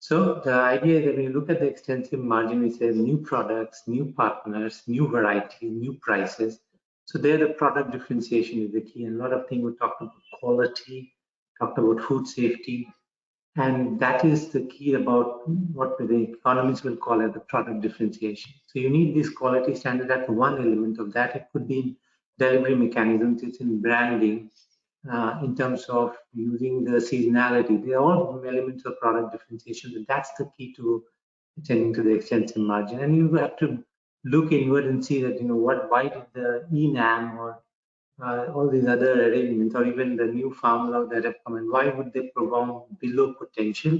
So the idea is that when you look at the extensive margin, we say new products, new partners, new varieties, new prices. So there the product differentiation is the key. And a lot of things we talked about quality, talked about food safety. And that is the key about what the economists will call as the product differentiation. So you need this quality standard. That's one element of that. It could be in delivery mechanisms, it's in branding, in terms of using the seasonality. They are all elements of product differentiation, but that's the key to attending to the extensive margin. And you have to look inward and see that, why did the ENAM or all these other arrangements, or even the new farm law that have come in, why would they perform below potential?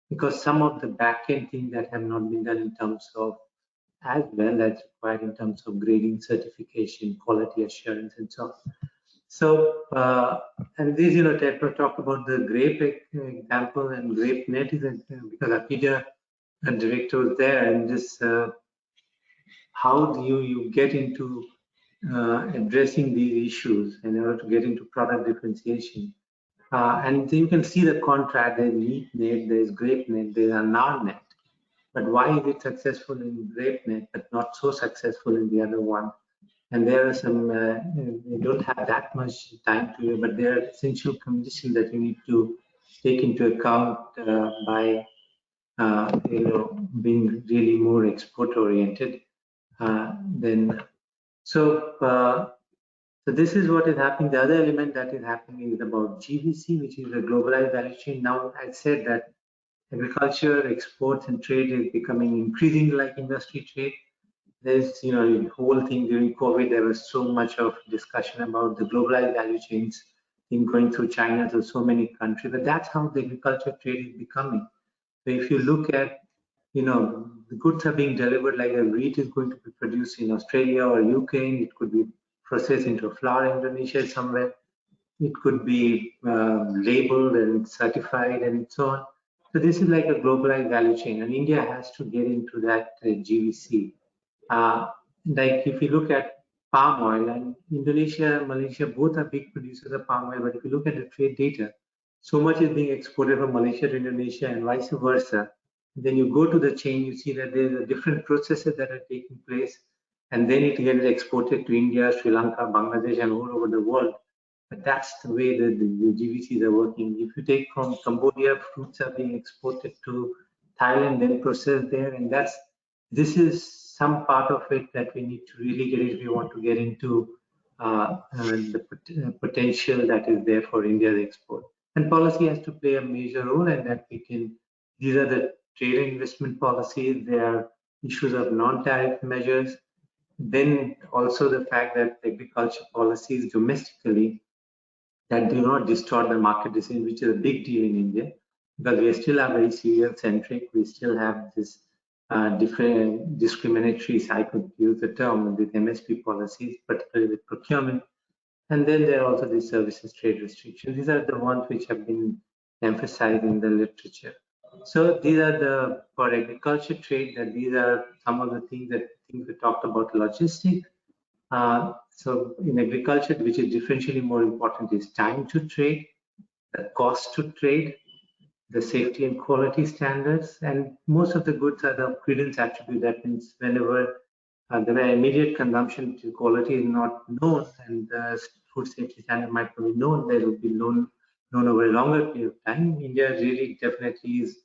Because some of the back-end things that have not been done in terms of as well as required in terms of grading, certification, quality assurance, and so on. So, and this, Tetra talked about the grape example, and grape net is because Apida, the director, was there, and just how do you get into addressing these issues in order to get into product differentiation. And you can see the contrast. There's meat net, there's grape net, there's anar net. But why is it successful in grape net but not so successful in the other one? And there are some, you don't have that much time to, but there are essential conditions that you need to take into account by, being really more export oriented. So this is what is happening. The other element that is happening is about GVC, which is the globalized value chain. Now, I said that agriculture, exports, and trade is becoming increasingly like industry trade. There's, the whole thing during COVID, there was so much of discussion about the globalized value chains in going through China to so many countries, but that's how the agriculture trade is becoming. So if you look at, the goods are being delivered, like a wheat is going to be produced in Australia or UK, it could be processed into flour in Indonesia somewhere. It could be labeled and certified and so on. So this is like a globalized value chain, and India has to get into that GVC. Like if you look at palm oil, and Indonesia and Malaysia both are big producers of palm oil, but if you look at the trade data, so much is being exported from Malaysia to Indonesia and vice versa. Then you go to the chain, you see that there are different processes that are taking place, and then it gets exported to India, Sri Lanka, Bangladesh, and all over the world. But that's the way that the GVCs are working. If you take from Cambodia, fruits are being exported to Thailand, then processed there, and this is some part of it that we need to really get if we want to get into the potential that is there for India's export. And policy has to play a major role, and that these are the trade and investment policies, there are issues of non-tariff measures, then also the fact that agriculture policies domestically that do not distort the market decision, which is a big deal in India, because we still are very cereal-centric, we still have this different discriminatory, I could use the term, with MSP policies, particularly with procurement. And then there are also the services trade restrictions. These are the ones which have been emphasized in the literature. So these are the, for agriculture trade, that these are some of the things we talked about. Logistics. So in agriculture, which is differentially more important, is time to trade, the cost to trade, the safety and quality standards, and most of the goods are the credence attribute. That means whenever the immediate consumption to quality is not known and the food safety standard might not be known, they will be known over a longer period of time. India really definitely is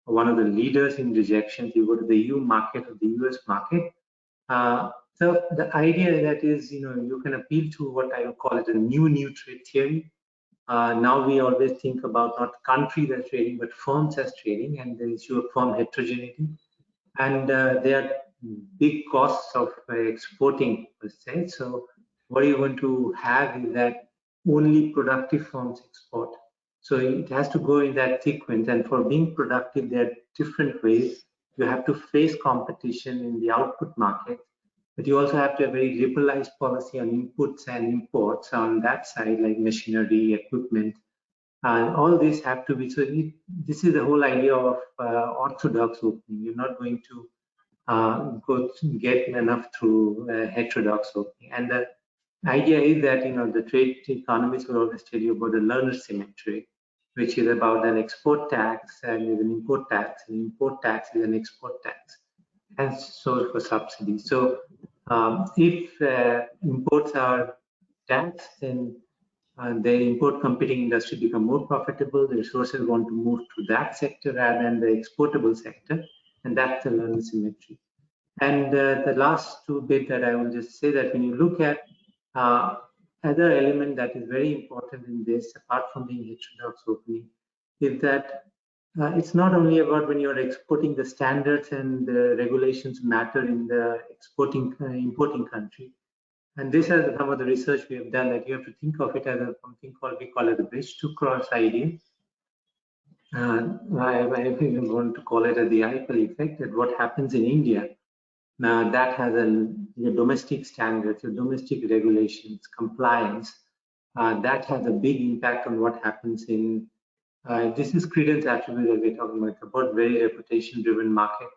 one of the leaders in rejections. You go to the EU market or the US market. So the idea that is, you can appeal to what I would call it a new trade theory. Now we always think about not countries as trading, but firms as trading, and the issue of firm heterogeneity. And there are big costs of exporting, per se. So what you're going to have is that only productive firms export. So it has to go in that sequence. And for being productive, there are different ways. You have to face competition in the output market, but you also have to have a very liberalized policy on inputs and imports on that side, like machinery, equipment, and all these have to be. So this is the whole idea of orthodox opening. You're not going to get enough through heterodox opening. And the idea is that the trade economists will always tell you about the learner symmetry, which is about an export tax and is an import tax, and import tax is an export tax, and so for subsidies. So if imports are taxed, then the import competing industry become more profitable. The resources want to move to that sector rather than the exportable sector, and that's the learner symmetry. And the last two bit that I will just say that when you look at other element that is very important in this, apart from being heterodox opening, is that it's not only about when you're exporting, the standards and the regulations matter in the importing country. And this is some of the research we have done, that you have to think of it as something we call it the bridge to cross idea. I even want to call it the ripple effect, that what happens in India, now that has your domestic standards, your domestic regulations, compliance, that has a big impact on what happens in, this is credence attribute that we're talking about very reputation driven market.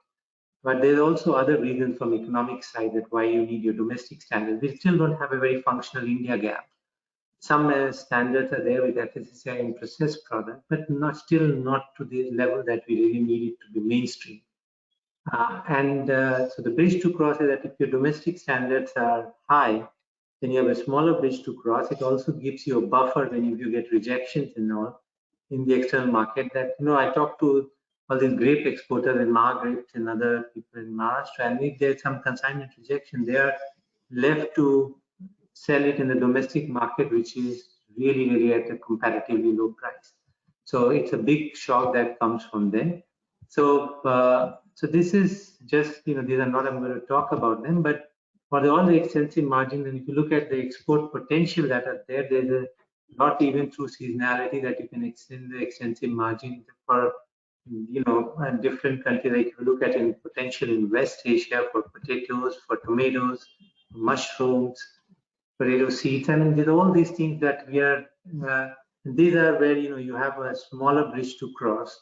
But there's also other reasons from economic side that why you need your domestic standards. We still don't have a very functional India gap. Some standards are there with FSSAI in processed product, but still not to the level that we really need it to be mainstream. So the bridge to cross is that if your domestic standards are high, then you have a smaller bridge to cross. It also gives you a buffer when you get rejections and all in the external market. That I talked to all these grape exporters in Grapes and other people in Maharashtra, and if there's some consignment rejection, they are left to sell it in the domestic market, which is really at a comparatively low price. So it's a big shock that comes from there. So so this is just, these are not, I'm going to talk about them, but for all the extensive margins, and if you look at the export potential that are there, there's a lot even through seasonality that you can extend the extensive margin for, different countries. Like if you look at in potential in West Asia for potatoes, for tomatoes, mushrooms, potato seeds. I mean, there's all these things that we are, these are where, you have a smaller bridge to cross,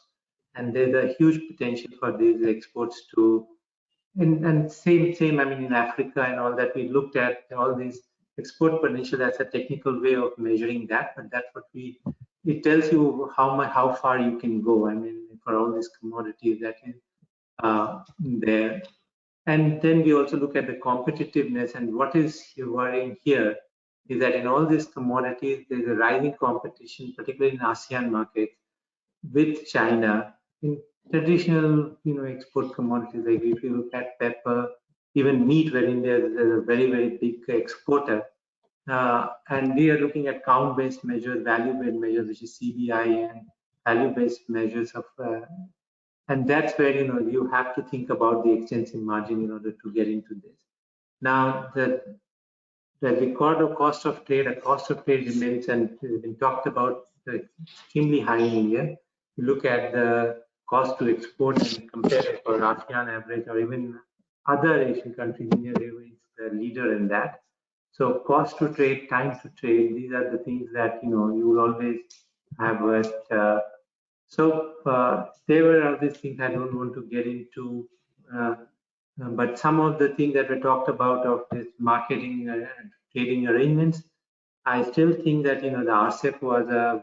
and there's a huge potential for these exports to, and same, I mean, in Africa and all that, we looked at all these export potential. That's a technical way of measuring that, but that's what it tells you how far you can go. I mean, for all these commodities that is there. And then we also look at the competitiveness, and what is worrying here is that in all these commodities, there's a rising competition, particularly in ASEAN markets, with China in traditional, export commodities. Like if you look at pepper, even meat, where India is a very big exporter. And we are looking at count-based measures, value-based measures, which is CBI, and value-based measures of, and that's where you have to think about the extensive margin in order to get into this. Now, the record of cost of trade, a cost of trade remains, and has been talked about, extremely high in India. You look at the cost to export and compare it for ASEAN average or even other Asian countries. India is the leader in that. So cost to trade, time to trade, these are the things that you will always have worked. There were other things I don't want to get into, but some of the things that were talked about of this marketing trading arrangements, I still think that the RCEP was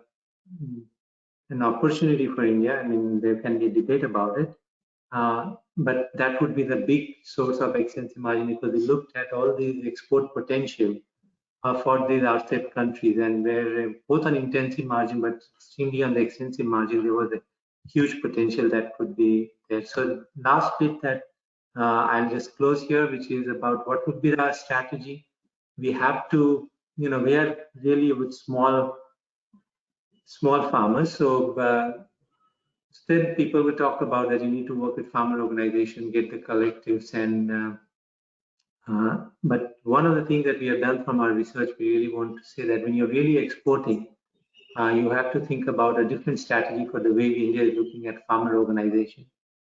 an opportunity for India. I mean, there can be a debate about it, but that would be the big source of extensive margin, because we looked at all these export potential for these RCEP countries, and where both on intensive margin but extremely on the extensive margin, there was a huge potential that could be there. So last bit that I'll just close here, which is about what would be our strategy. We have to, we are really with small farmers. So still people will talk about that you need to work with farmer organization, get the collectives, and but one of the things that we have done from our research, we really want to say that when you're really exporting, you have to think about a different strategy for the way India is looking at farmer organization.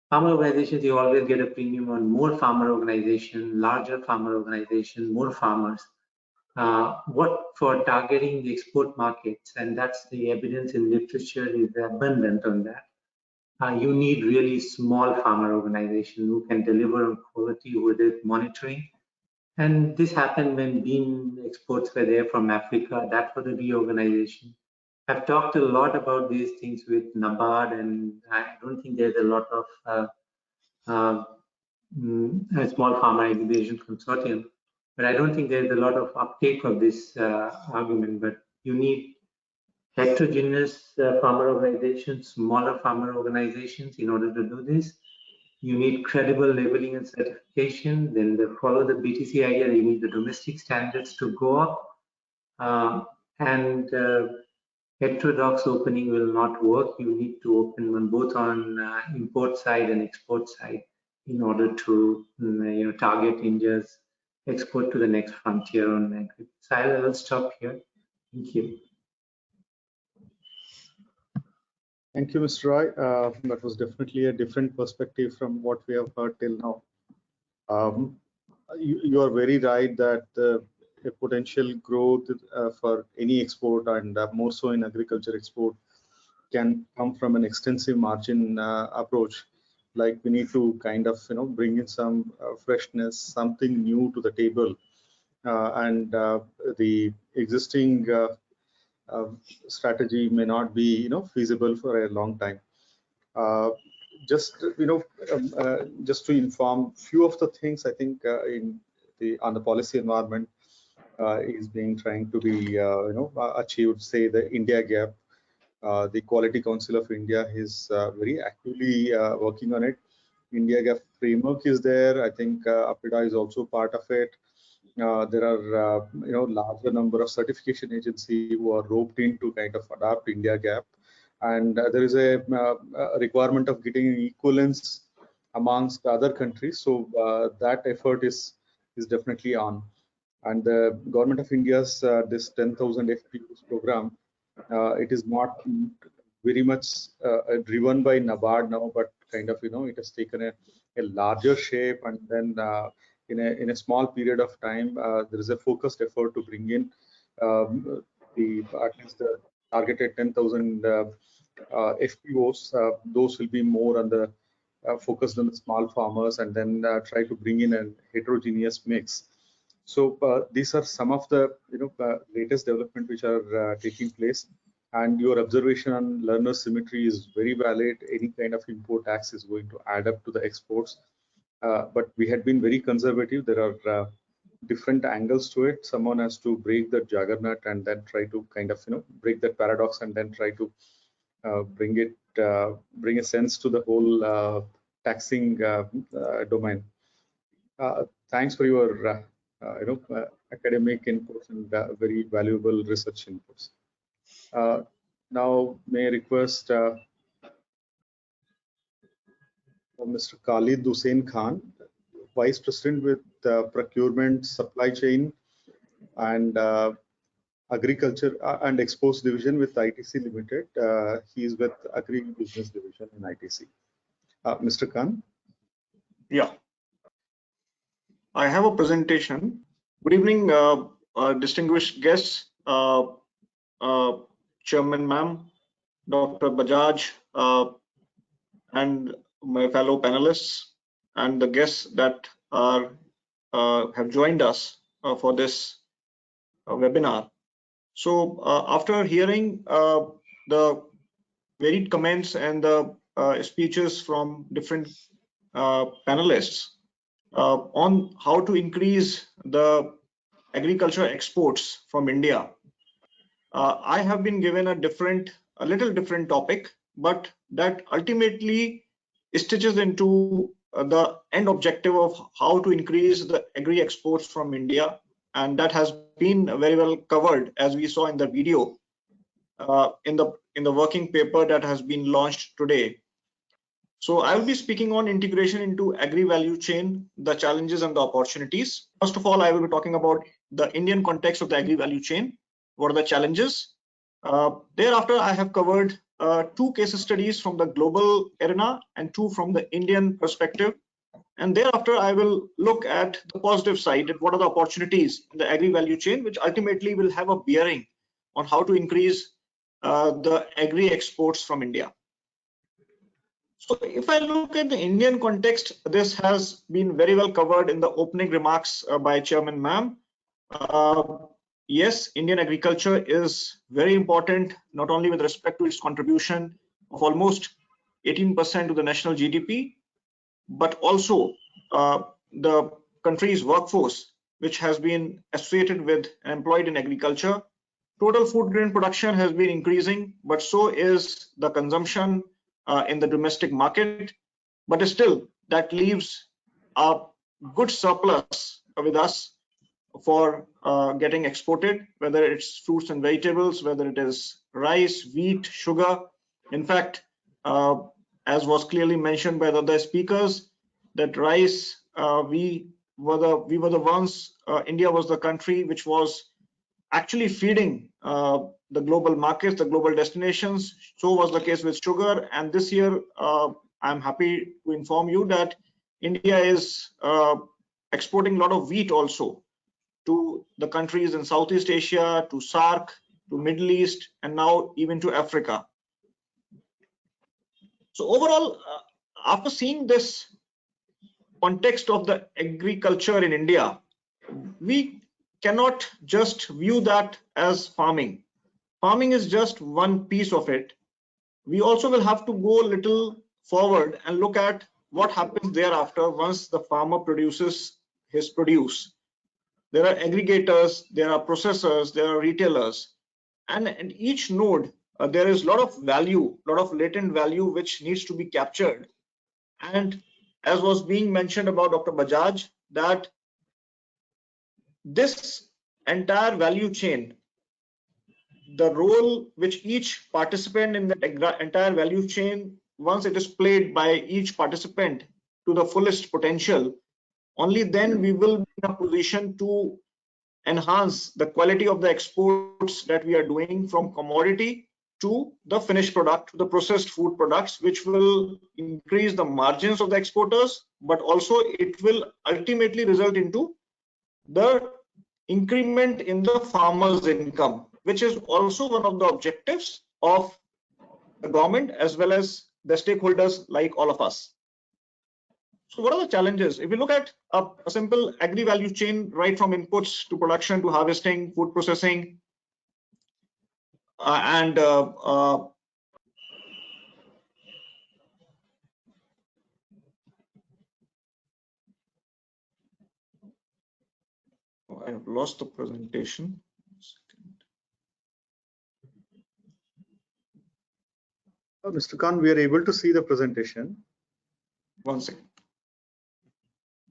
Farmer organizations, you always get a premium on more farmer organization, larger farmer organization, more farmers. What for targeting the export markets, and that's the evidence in literature is abundant on that. You need really small farmer organization who can deliver on quality with it monitoring. And this happened when bean exports were there from Africa. That was the reorganization. I've talked a lot about these things with NABARD, and I don't think there's a lot of small farmer incubation consortium, but I don't think there's a lot of uptake of this argument. But you need heterogeneous farmer organizations, smaller farmer organizations in order to do this. You need credible labeling and certification. Then they follow the BTC idea. You need the domestic standards to go up. Heterodox opening will not work. You need to open one both on import side and export side in order to target India's export to the next frontier on agriculture. So I will stop here. Thank you. Thank you, Mr. Roy. That was definitely a different perspective from what we have heard till now. You are very right that a potential growth for any export, and more so in agriculture export, can come from an extensive margin approach. Like we need to kind of bring in some freshness, something new to the table, and the existing strategy may not be feasible for a long time. Just just to inform, few of the things I think on the policy environment is being trying to be achieved. Say the India Gap, the Quality Council of India is very actively working on it. India Gap framework is there. I think APIDA is also part of it. There are larger number of certification agencies who are roped in to kind of adopt India Gap, and there is a requirement of getting an equivalence amongst other countries. So that effort is definitely on. And the government of India's this 10,000 FPOs program, it is not very much driven by NABARD now, but kind of it has taken a larger shape, and then in a small period of time, there is a focused effort to bring in at least the targeted 10,000 FPOs. Those will be more on the focused on the small farmers, and then try to bring in a heterogeneous mix. So these are some of the latest development which are taking place. And your observation on learner symmetry is very valid. Any kind of import tax is going to add up to the exports. But we had been very conservative. There are different angles to it. Someone has to break the juggernaut and then try to kind of break that paradox, and then try to bring a sense to the whole taxing domain. Thanks for your academic inputs and very valuable research inputs. Now, may I request Mr. Khalid Hussain Khan, Vice President with Procurement, Supply Chain, and Agriculture and Exports Division with ITC Limited. He is with Agri Business Division in ITC. Mr. Khan? Yeah. I have a presentation. Good evening, distinguished guests, Chairman Ma'am, Dr. Bajaj, and my fellow panelists, and the guests that are have joined us for this webinar. So after hearing the varied comments and the speeches from different panelists on how to increase the agriculture exports from India, I have been given a little different topic, but that ultimately stitches into the end objective of how to increase the agri exports from India, and that has been very well covered, as we saw in the video, in the working paper that has been launched today. So I will be speaking on integration into agri-value chain, the challenges and the opportunities. First of all, I will be talking about the Indian context of the agri-value chain. What are the challenges? Thereafter, I have covered 2 case studies from the global arena and 2 from the Indian perspective. And thereafter, I will look at the positive side, at what are the opportunities in the agri-value chain, which ultimately will have a bearing on how to increase the agri exports from India. So if I look at the Indian context, this has been very well covered in the opening remarks by Chairman Ma'am. Yes, Indian agriculture is very important, not only with respect to its contribution of almost 18% to the national GDP, but also the country's workforce, which has been associated with and employed in agriculture. Total food grain production has been increasing, but so is the consumption in the domestic market. But still, that leaves a good surplus with us for getting exported, whether it's fruits and vegetables, whether it is rice, wheat, sugar. In fact, as was clearly mentioned by the other speakers, that rice, we were the ones, India was the country which was actually feeding the global markets, the global destinations. So was the case with sugar. And this year, I'm happy to inform you that India is exporting a lot of wheat also to the countries in Southeast Asia, to SAARC, to Middle East, and now even to Africa. So overall, after seeing this context of the agriculture in India, we cannot just view that as farming. Farming is just one piece of it. We also will have to go a little forward and look at what happens thereafter once the farmer produces his produce. There are aggregators, there are processors, there are retailers, and in each node there is a lot of value, a lot of latent value which needs to be captured. And as was being mentioned about Dr. Bajaj, that this entire value chain, the role which each participant in the entire value chain, once it is played by each participant to the fullest potential, only then we will be in a position to enhance the quality of the exports that we are doing from commodity to the finished product, to the processed food products, which will increase the margins of the exporters, but also it will ultimately result into the increment in the farmer's income, which is also one of the objectives of the government as well as the stakeholders like all of us. So what are the challenges? If you look at a simple agri-value chain, right from inputs to production to harvesting, food processing, and I have lost the presentation. Mr. Khan, we are able to see the presentation. One second.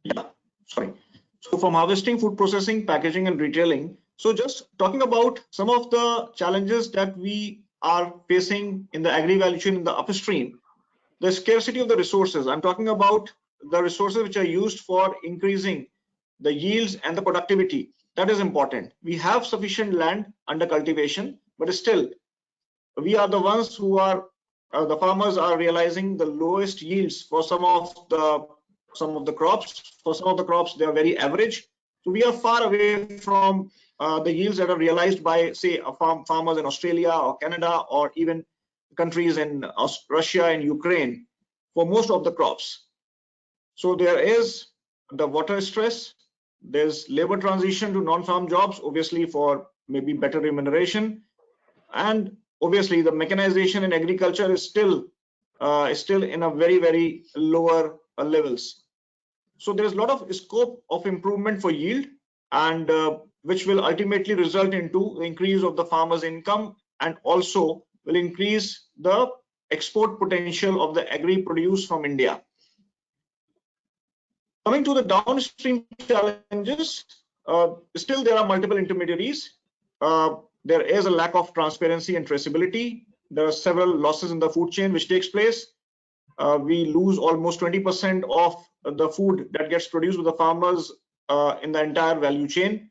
Yeah, sorry. So from harvesting, food processing, packaging, and retailing. So just talking about some of the challenges that we are facing in the agri-value chain in the upstream, the scarcity of the resources. I'm talking about the resources which are used for increasing the yields and the productivity. That is important. We have sufficient land under cultivation, but still, we are the ones who are, the farmers are realizing the lowest yields for some of the crops. For some of the crops, they are very average. So we are far away from the yields that are realized by, say, farmers in Australia or Canada or even countries in Russia and Ukraine for most of the crops. So there is the water stress, there's labor transition to non-farm jobs, obviously for maybe better remuneration, and obviously the mechanization in agriculture is still in a very lower levels. So there is a lot of scope of improvement for yield, and which will ultimately result into the increase of the farmers' income, and also will increase the export potential of the agri produce from India. Coming to the downstream challenges, still there are multiple intermediaries. There is a lack of transparency and traceability. There are several losses in the food chain which takes place. We lose almost 20% of the food that gets produced with the farmers in the entire value chain.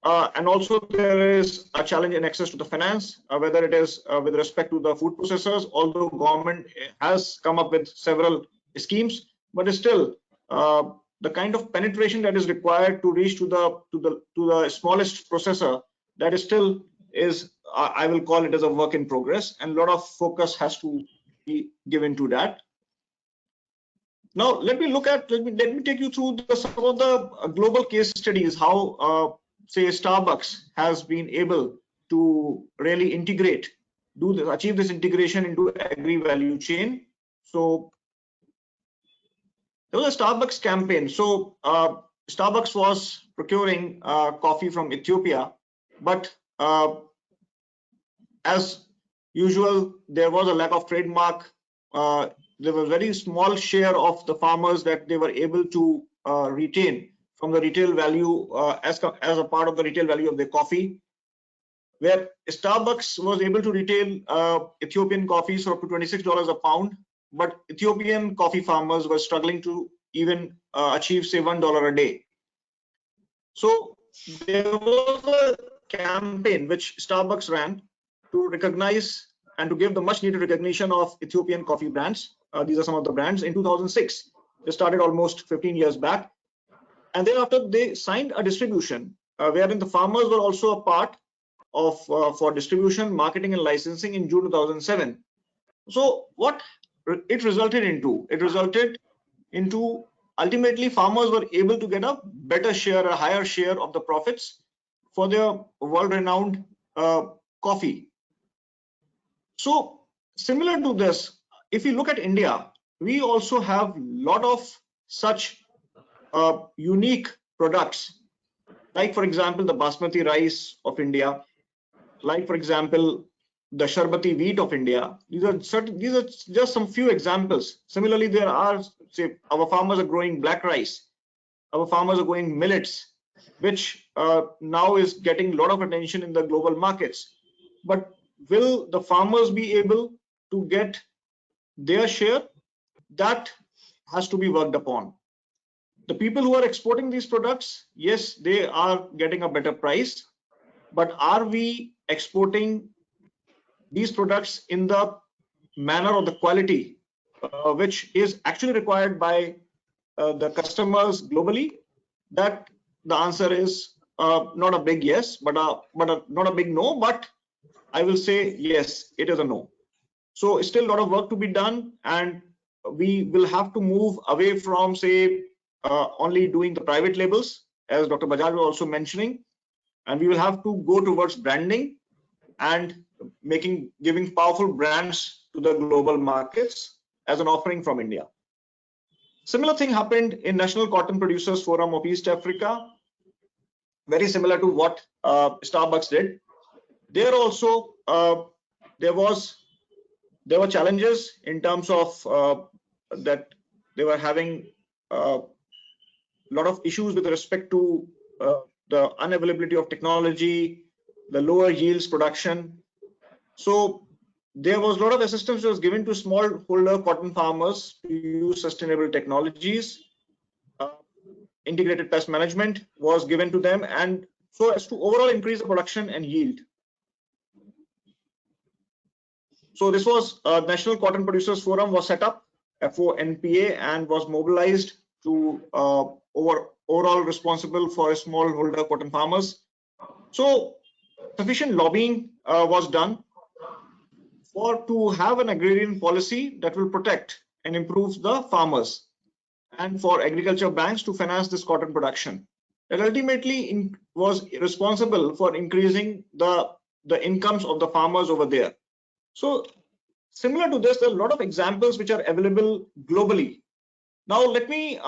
And also there is a challenge in access to the finance, whether it is with respect to the food processors, although government has come up with several schemes, but still the kind of penetration that is required to reach to the smallest processor, that is still I will call it as a work in progress, and a lot of focus has to be given to that. Now let me take you through some of the global case studies, how say Starbucks has been able to really achieve this integration into agri-value chain. So there was a Starbucks campaign. So Starbucks was procuring coffee from Ethiopia, but as usual, there was a lack of trademark. There was a very small share of the farmers that they were able to retain from the retail value as a part of the retail value of their coffee, where Starbucks was able to retail Ethiopian coffees for up to $26 a pound, but Ethiopian coffee farmers were struggling to even achieve, say, $1 a day. So there was a campaign which Starbucks ran to recognize and to give the much needed recognition of Ethiopian coffee brands. These are some of the brands in 2006. They started almost 15 years back. And thereafter they signed a distribution wherein the farmers were also a part of for distribution, marketing and licensing in June 2007. So what it resulted into? It resulted into ultimately farmers were able to get a better share, a higher share of the profits for their world-renowned coffee. So similar to this, if you look at India, we also have a lot of such unique products, like for example the basmati rice of India, like for example the sharbati wheat of India. These are just some few examples. Similarly, there are, say, our farmers are growing black rice, our farmers are growing millets, which now is getting a lot of attention in the global markets. But will the farmers be able to get their share? That has to be worked upon. The people who are exporting these products, yes, they are getting a better price, but are we exporting these products in the manner or the quality which is actually required by the customers globally? That the answer is not a big yes, but not a big no, but I will say yes, it is a no. So still a lot of work to be done, and we will have to move away from, say, only doing the private labels, as Dr. Bajaj was also mentioning, and we will have to go towards branding and giving powerful brands to the global markets as an offering from India. Similar thing happened in National Cotton Producers Forum of East Africa, very similar to what Starbucks did. There also there were challenges in terms of that they were having a lot of issues with respect to the unavailability of technology, the lower yields production. So there was a lot of assistance that was given to smallholder cotton farmers to use sustainable technologies. Integrated pest management was given to them, and so as to overall increase the production and yield. So this was National Cotton Producers Forum was set up, FONPA, and was mobilized to over overall responsible for smallholder cotton farmers. So sufficient lobbying was done to have an agrarian policy that will protect and improve the farmers, and for agriculture banks to finance this cotton production. That ultimately was responsible for increasing the incomes of the farmers over there. So similar to this, there are a lot of examples which are available globally. Now let me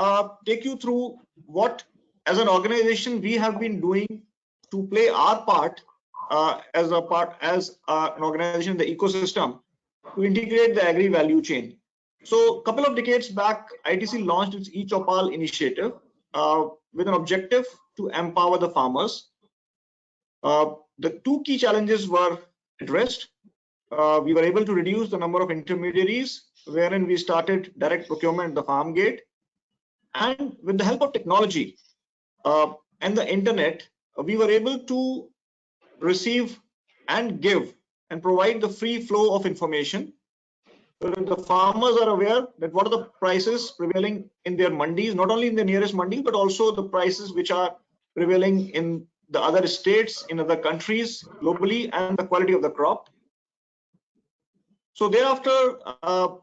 take you through what, as an organization, we have been doing to play our part as an organization in the ecosystem to integrate the agri-value chain. So a couple of decades back, ITC launched its eChopal initiative with an objective to empower the farmers. The two key challenges were addressed. We were able to reduce the number of intermediaries, wherein we started direct procurement at the farm gate. And with the help of technology and the internet, we were able to receive and give and provide the free flow of information, so that the farmers are aware that what are the prices prevailing in their mandis, not only in the nearest mandi, but also the prices which are prevailing in the other states, in other countries globally, and the quality of the crop. So thereafter,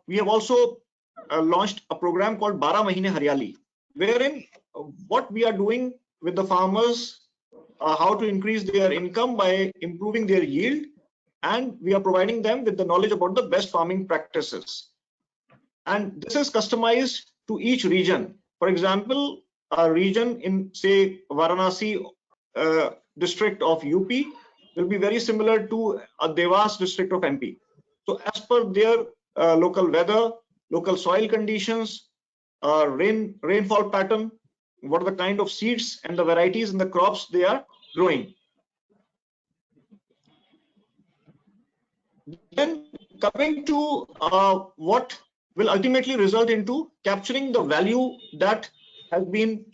we have also launched a program called 12 Mahine Haryali, wherein what we are doing with the farmers, how to increase their income by improving their yield, and we are providing them with the knowledge about the best farming practices. And this is customized to each region. For example, a region in, say, Varanasi district of UP will be very similar to a Devas district of MP. So as per their local weather, local soil conditions, rainfall pattern, what are the kind of seeds and the varieties in the crops they are growing. Then coming to what will ultimately result into capturing the value that has been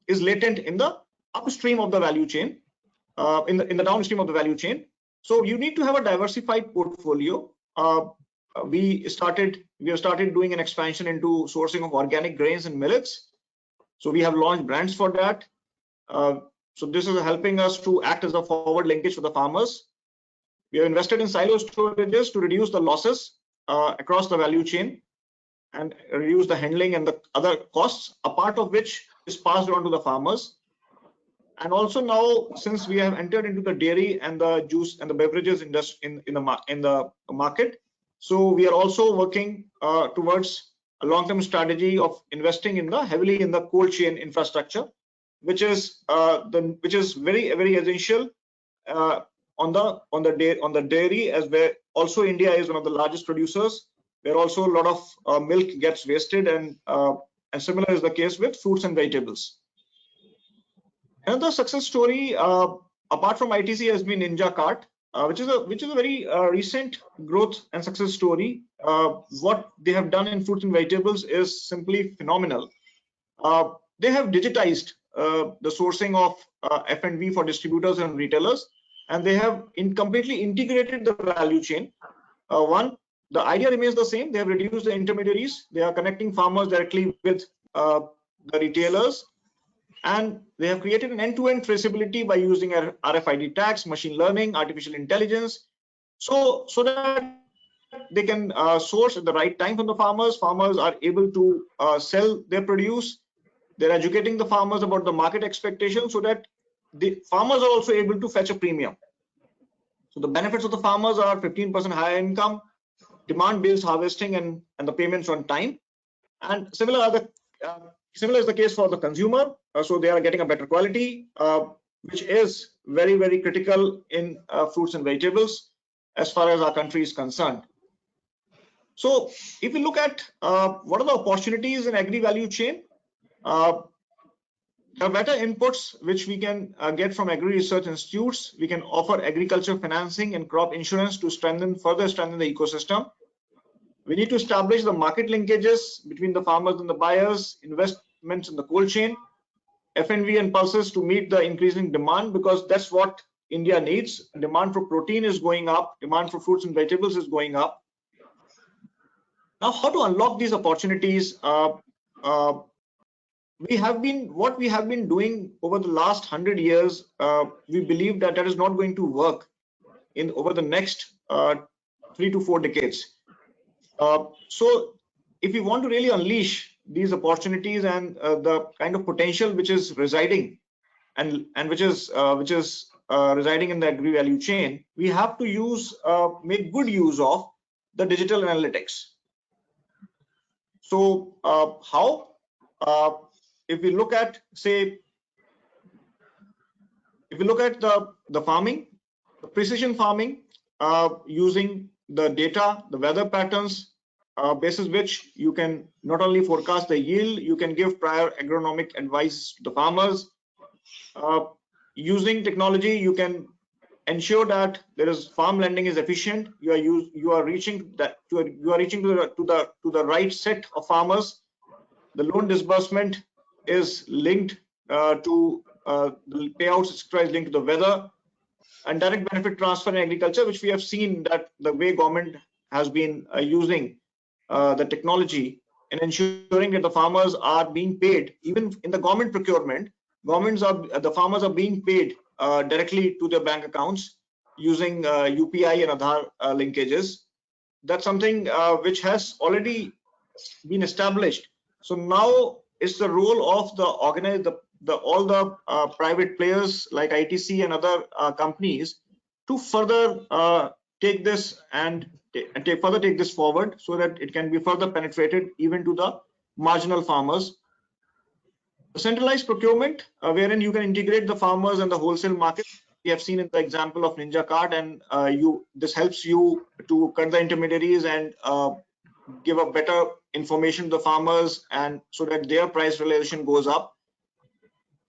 is latent in the upstream of the value chain, in the downstream of the value chain. So you need to have a diversified portfolio. We have started doing an expansion into sourcing of organic grains and millets. So we have launched brands for that. So this is helping us to act as a forward linkage for the farmers. We have invested in silo storages to reduce the losses across the value chain and reduce the handling and the other costs, a part of which is passed on to the farmers. And also now, since we have entered into the dairy and the juice and the beverages industry in the market, so we are also working towards a long-term strategy of investing heavily in the cold chain infrastructure, which is very, very essential on the dairy, as where also India is one of the largest producers, where also a lot of milk gets wasted, and similar is the case with fruits and vegetables. Another success story apart from ITC has been Ninja Cart, which is a very recent growth and success story. What they have done in fruits and vegetables is simply phenomenal. They have digitized the sourcing of F&V for distributors and retailers, and they have completely integrated the value chain. The idea remains the same. They have reduced the intermediaries. They are connecting farmers directly with the retailers, and they have created an end-to-end traceability by using RFID tags, machine learning, artificial intelligence, so that they can source at the right time from the farmers. Farmers are able to sell their produce. They're educating the farmers about the market expectations, so that the farmers are also able to fetch a premium. So the benefits of the farmers are 15% higher income, demand-based harvesting, and the payments on time. And similar is the case for the consumer. So they are getting a better quality, which is very, very critical in fruits and vegetables as far as our country is concerned. So if we look at what are the opportunities in agri-value chain, there are better inputs which we can get from agri-research institutes. We can offer agriculture financing and crop insurance to further strengthen the ecosystem. We need to establish the market linkages between the farmers and the buyers, investments in the cold chain, F&V and pulses to meet the increasing demand, because that's what India needs. Demand for protein is going up, demand for fruits and vegetables is going up. Now, how to unlock these opportunities? what we have been doing over the last 100 years, we believe that is not going to work in over the next 3 to 4 decades. So if we want to really unleash these opportunities and the kind of potential which is residing and which is residing in the agri-value chain, we have to make good use of the digital analytics. So how? If we look at, say, if we look at the farming, the precision farming, using the data, the weather patterns, basis which you can not only forecast the yield, you can give prior agronomic advice to the farmers. Using technology, you can ensure that farm lending is efficient. You are reaching to the right set of farmers. The loan disbursement is linked to the payouts, etc., is linked to the weather, and direct benefit transfer in agriculture, which we have seen that the way government has been using the technology and ensuring that the farmers are being paid, even in the government procurement, the farmers are being paid directly to their bank accounts using UPI and Aadhaar linkages. That's something which has already been established. So now it's the role of all the private players like ITC and other companies to further take this forward so that it can be further penetrated even to the marginal farmers. The centralized procurement, wherein you can integrate the farmers and the wholesale market. We have seen in the example of Ninja Card, and this helps you to cut the intermediaries and give a better information to the farmers, and so that their price realization goes up.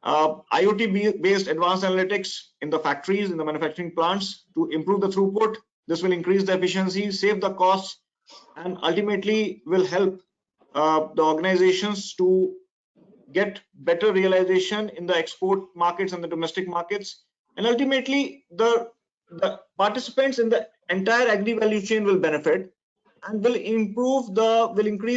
IoT-based advanced analytics in the factories, in the manufacturing plants to improve the throughput. This will increase the efficiency, save the costs, and ultimately will help the organizations to get better realization in the export markets and the domestic markets. And ultimately, the participants in the entire agri-value chain will benefit and will increase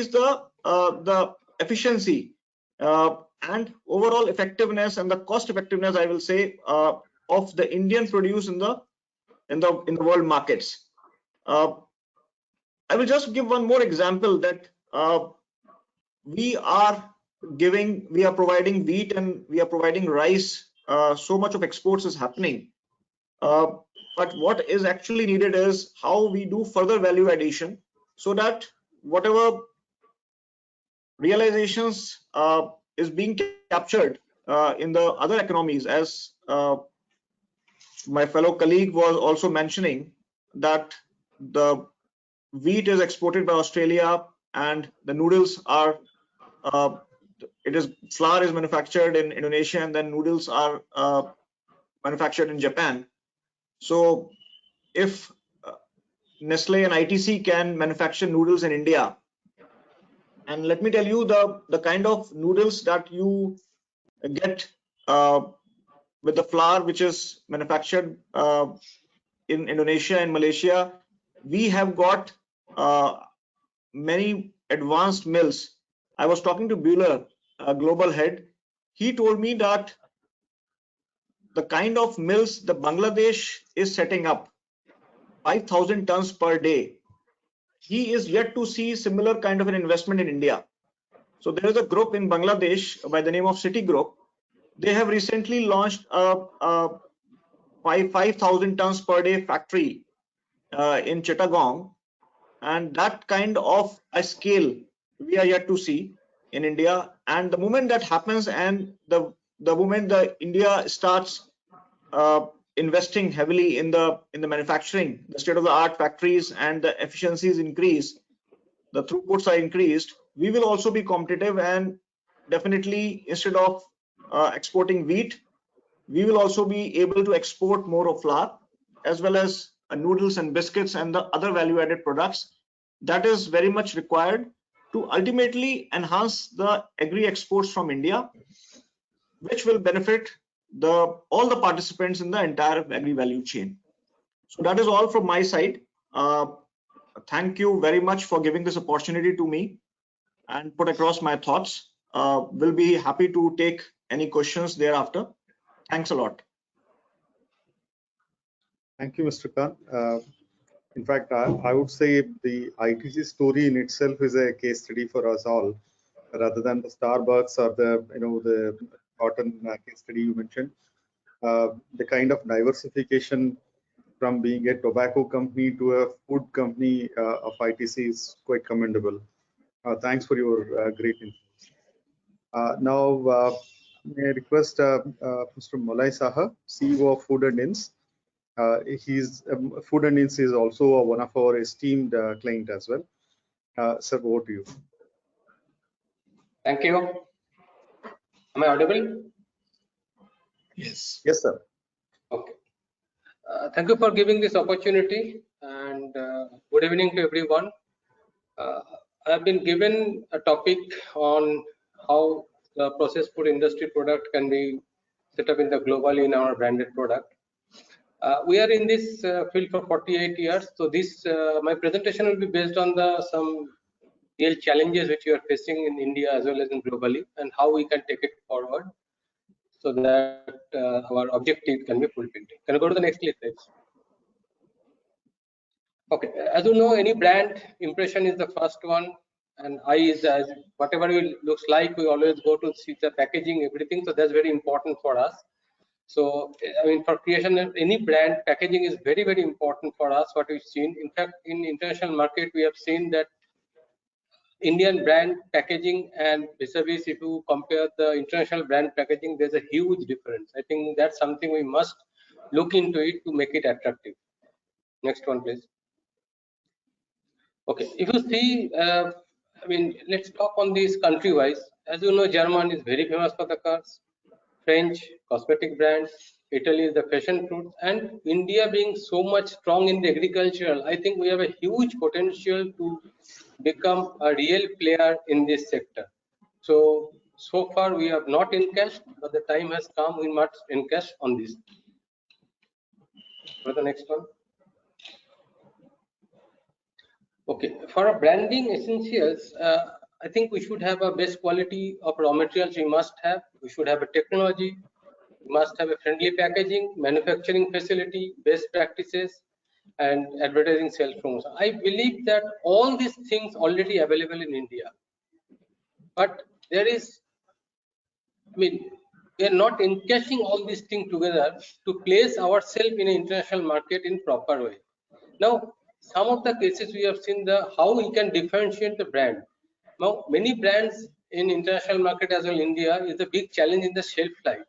the efficiency and overall effectiveness and the cost effectiveness, I will say, of the Indian produce in the world markets. I will just give one more example that we are providing wheat and we are providing rice. So much of exports is happening. But what is actually needed is how we do further value addition so that whatever realizations is being captured in the other economies, as my fellow colleague was also mentioning, that the wheat is exported by Australia and the noodles are flour is manufactured in Indonesia, and then noodles are manufactured in Japan. So if Nestle and ITC can manufacture noodles in India, and let me tell you the kind of noodles that you get with the flour which is manufactured in Indonesia and Malaysia, we have got many advanced mills. I was talking to Bueller, a global head. He told me that the kind of mills that Bangladesh is setting up, 5,000 tons per day, he is yet to see similar kind of an investment in India. So there is a group in Bangladesh by the name of City Group. They have recently launched a 5,000 tons per day factory in Chittagong, and that kind of a scale we are yet to see in India. And the moment that happens, and the moment India starts investing heavily in the manufacturing, the state-of-the-art factories, and the efficiencies increase, the throughputs are increased, we will also be competitive, and definitely instead of exporting wheat, we will also be able to export more of flour as well as noodles and biscuits and the other value-added products that is very much required to ultimately enhance the agri exports from India, which will benefit all the participants in the entire agri-value chain. So that is all from my side. Thank you very much for giving this opportunity to me and put across my thoughts. We'll be happy to take any questions thereafter. Thanks a lot. Thank you, Mr. Khan. In fact, I would say the ITC story in itself is a case study for us all, rather than the Starbucks or the cotton case study you mentioned. The kind of diversification from being a tobacco company to a food company of ITC is quite commendable. Thanks for your great insights. Now, may I request Mr. Molai Saha, CEO of Food and Inns. Food and Inns is also one of our esteemed client as well. Sir, over to you. Thank you. Am I audible? Yes. Yes, sir. Okay. Thank you for giving this opportunity, and good evening to everyone. I've been given a topic on how the processed food industry product can be set up in the globally in our branded product. We are in this field for 48 years, so this my presentation will be based on some real challenges which we are facing in India as well as in globally, and how we can take it forward so that our objective can be fulfilled. Can I go to the next slide, please? Okay, as you know, any brand impression is the first one, and I is as whatever it looks like. We always go to see the packaging, everything. So that's very important for us. So I mean, for creation of any brand, packaging is very, very important for us. What we've seen, in fact, in international market, we have seen that Indian brand packaging and vis-a-vis, if you compare the international brand packaging, there's a huge difference. I think that's something we must look into it to make it attractive. Next one, please. Okay, if you see, I mean, let's talk on this country-wise. As you know, German is very famous for the cars, French cosmetic brands, Italy is the fashion fruits, and India being so much strong in the agricultural, I think we have a huge potential to become a real player in this sector. So far we have not encashed, but the time has come, we must encash on this. For the next one. Okay, for a branding essentials, I think we should have a best quality of raw materials. We must have. We should have a technology. We must have a friendly packaging, manufacturing facility, best practices, and advertising sales promotion. I believe that all these things already available in India, but there is, I mean, we are not encashing all these things together to place ourselves in an international market in proper way. Now, some of the cases we have seen how we can differentiate the brand. Now, many brands in international market as well India is a big challenge in the shelf life.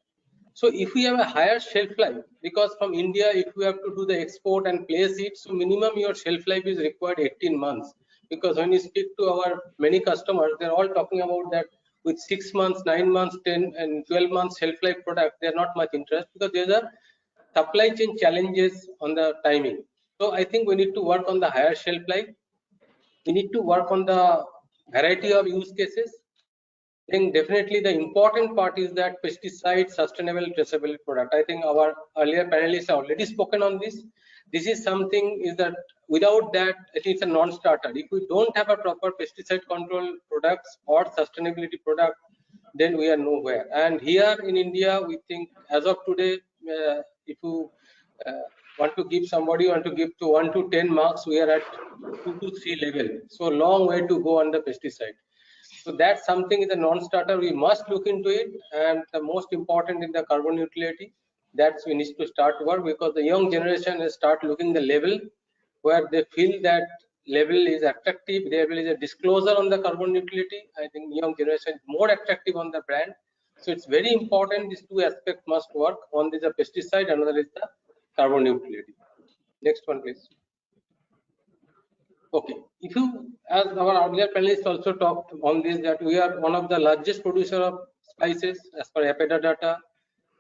So if we have a higher shelf life, because from India, if we have to do the export and place it, so minimum your shelf life is required 18 months. Because when you speak to our many customers, they're all talking about that with 6 months, 9 months, 10 and 12 months shelf life product, they're not much interest because there's a supply chain challenges on the timing. So I think we need to work on the higher shelf life. We need to work on the variety of use cases. Then definitely the important part is that pesticide sustainable traceable product. I think our earlier panelists have already spoken on this. This is something is that without that, I think it's a non-starter. If we don't have a proper pesticide control products or sustainability product, then we are nowhere. And here in India, we think as of today, if you want to give somebody, want to give to 1 to 10 marks, we are at 2 to 3 level. So long way to go on the pesticide. So that's something is a non-starter. We must look into it, and the most important in the carbon neutrality. That's we need to start work because the young generation has start looking the level where they feel that level is attractive. There is a disclosure on the carbon neutrality. I think young generation is more attractive on the brand. So it's very important. These two aspects must work. One is the pesticide, another is the carbon neutrality. Next one, please. Okay, if you, as our earlier panelists also talked on this, that we are one of the largest producer of spices as per APEDA data,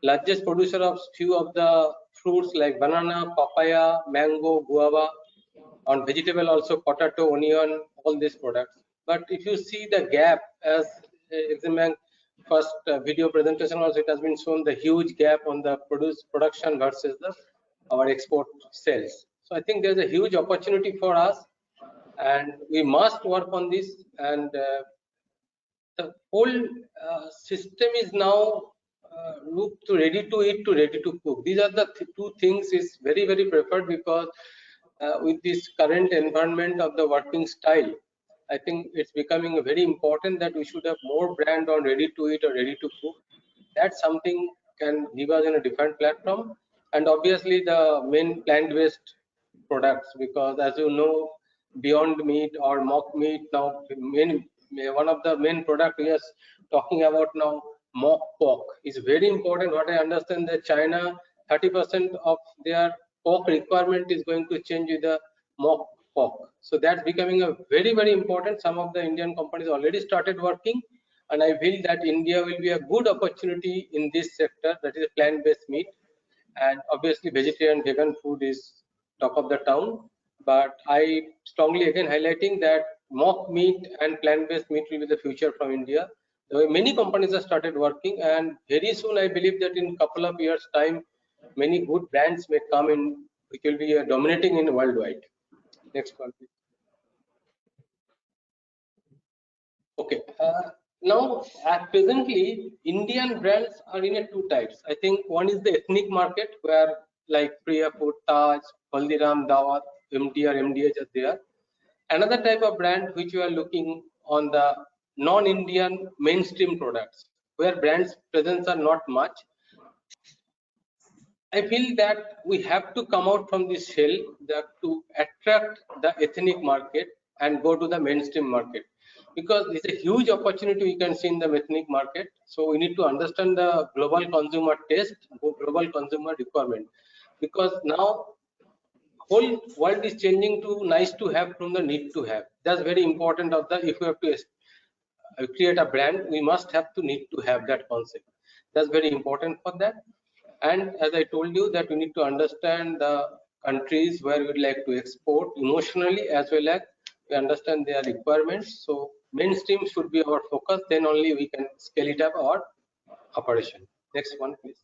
largest producer of few of the fruits like banana, papaya, mango, guava, on vegetable also potato, onion, all these products. But if you see the gap, as Exim Bank first video presentation also, it has been shown the huge gap on the production versus our export sales. So I think there's a huge opportunity for us, and we must work on this. And the whole system is now looked to ready to eat to ready to cook. These are the two things is very preferred, because with this current environment of the working style, I think it's becoming very important that we should have more brand on ready to eat or ready to cook. That's something can give us in a different platform. And obviously the main plant-based products, because as you know, beyond meat or mock meat now, one of the main product we are talking about now, mock pork, is very important. What I understand that China, 30% of their pork requirement is going to change with the mock pork. So that's becoming a very important. Some of the Indian companies already started working, and I feel that India will be a good opportunity in this sector, that is plant-based meat. And obviously vegetarian vegan food is talk of the town, but I strongly again highlighting that mock meat and plant-based meat will be the future from India. Many companies have started working, and very soon I believe that in couple of years time many good brands may come in which will be dominating in worldwide. Next one, please. Okay. Now, presently, Indian brands are in two types. I think one is the ethnic market, where like Priya Food, Taj, Haldiram, Dawat, MTR, MDH are there. Another type of brand which we are looking on the non-Indian mainstream products, where brands presence are not much. I feel that we have to come out from this shell to attract the ethnic market and go to the mainstream market, because it's a huge opportunity we can see in the ethnic market. So we need to understand the global consumer taste, global consumer requirement, because now whole world is changing to nice to have from the need to have. That's very important. Of the if we have to create a brand, we must have to need to have that concept. That's very important for that. And as I told you, that we need to understand the countries where we'd like to export emotionally, as well as we understand their requirements. So mainstream should be our focus, then only we can scale it up our operation. Next one, please.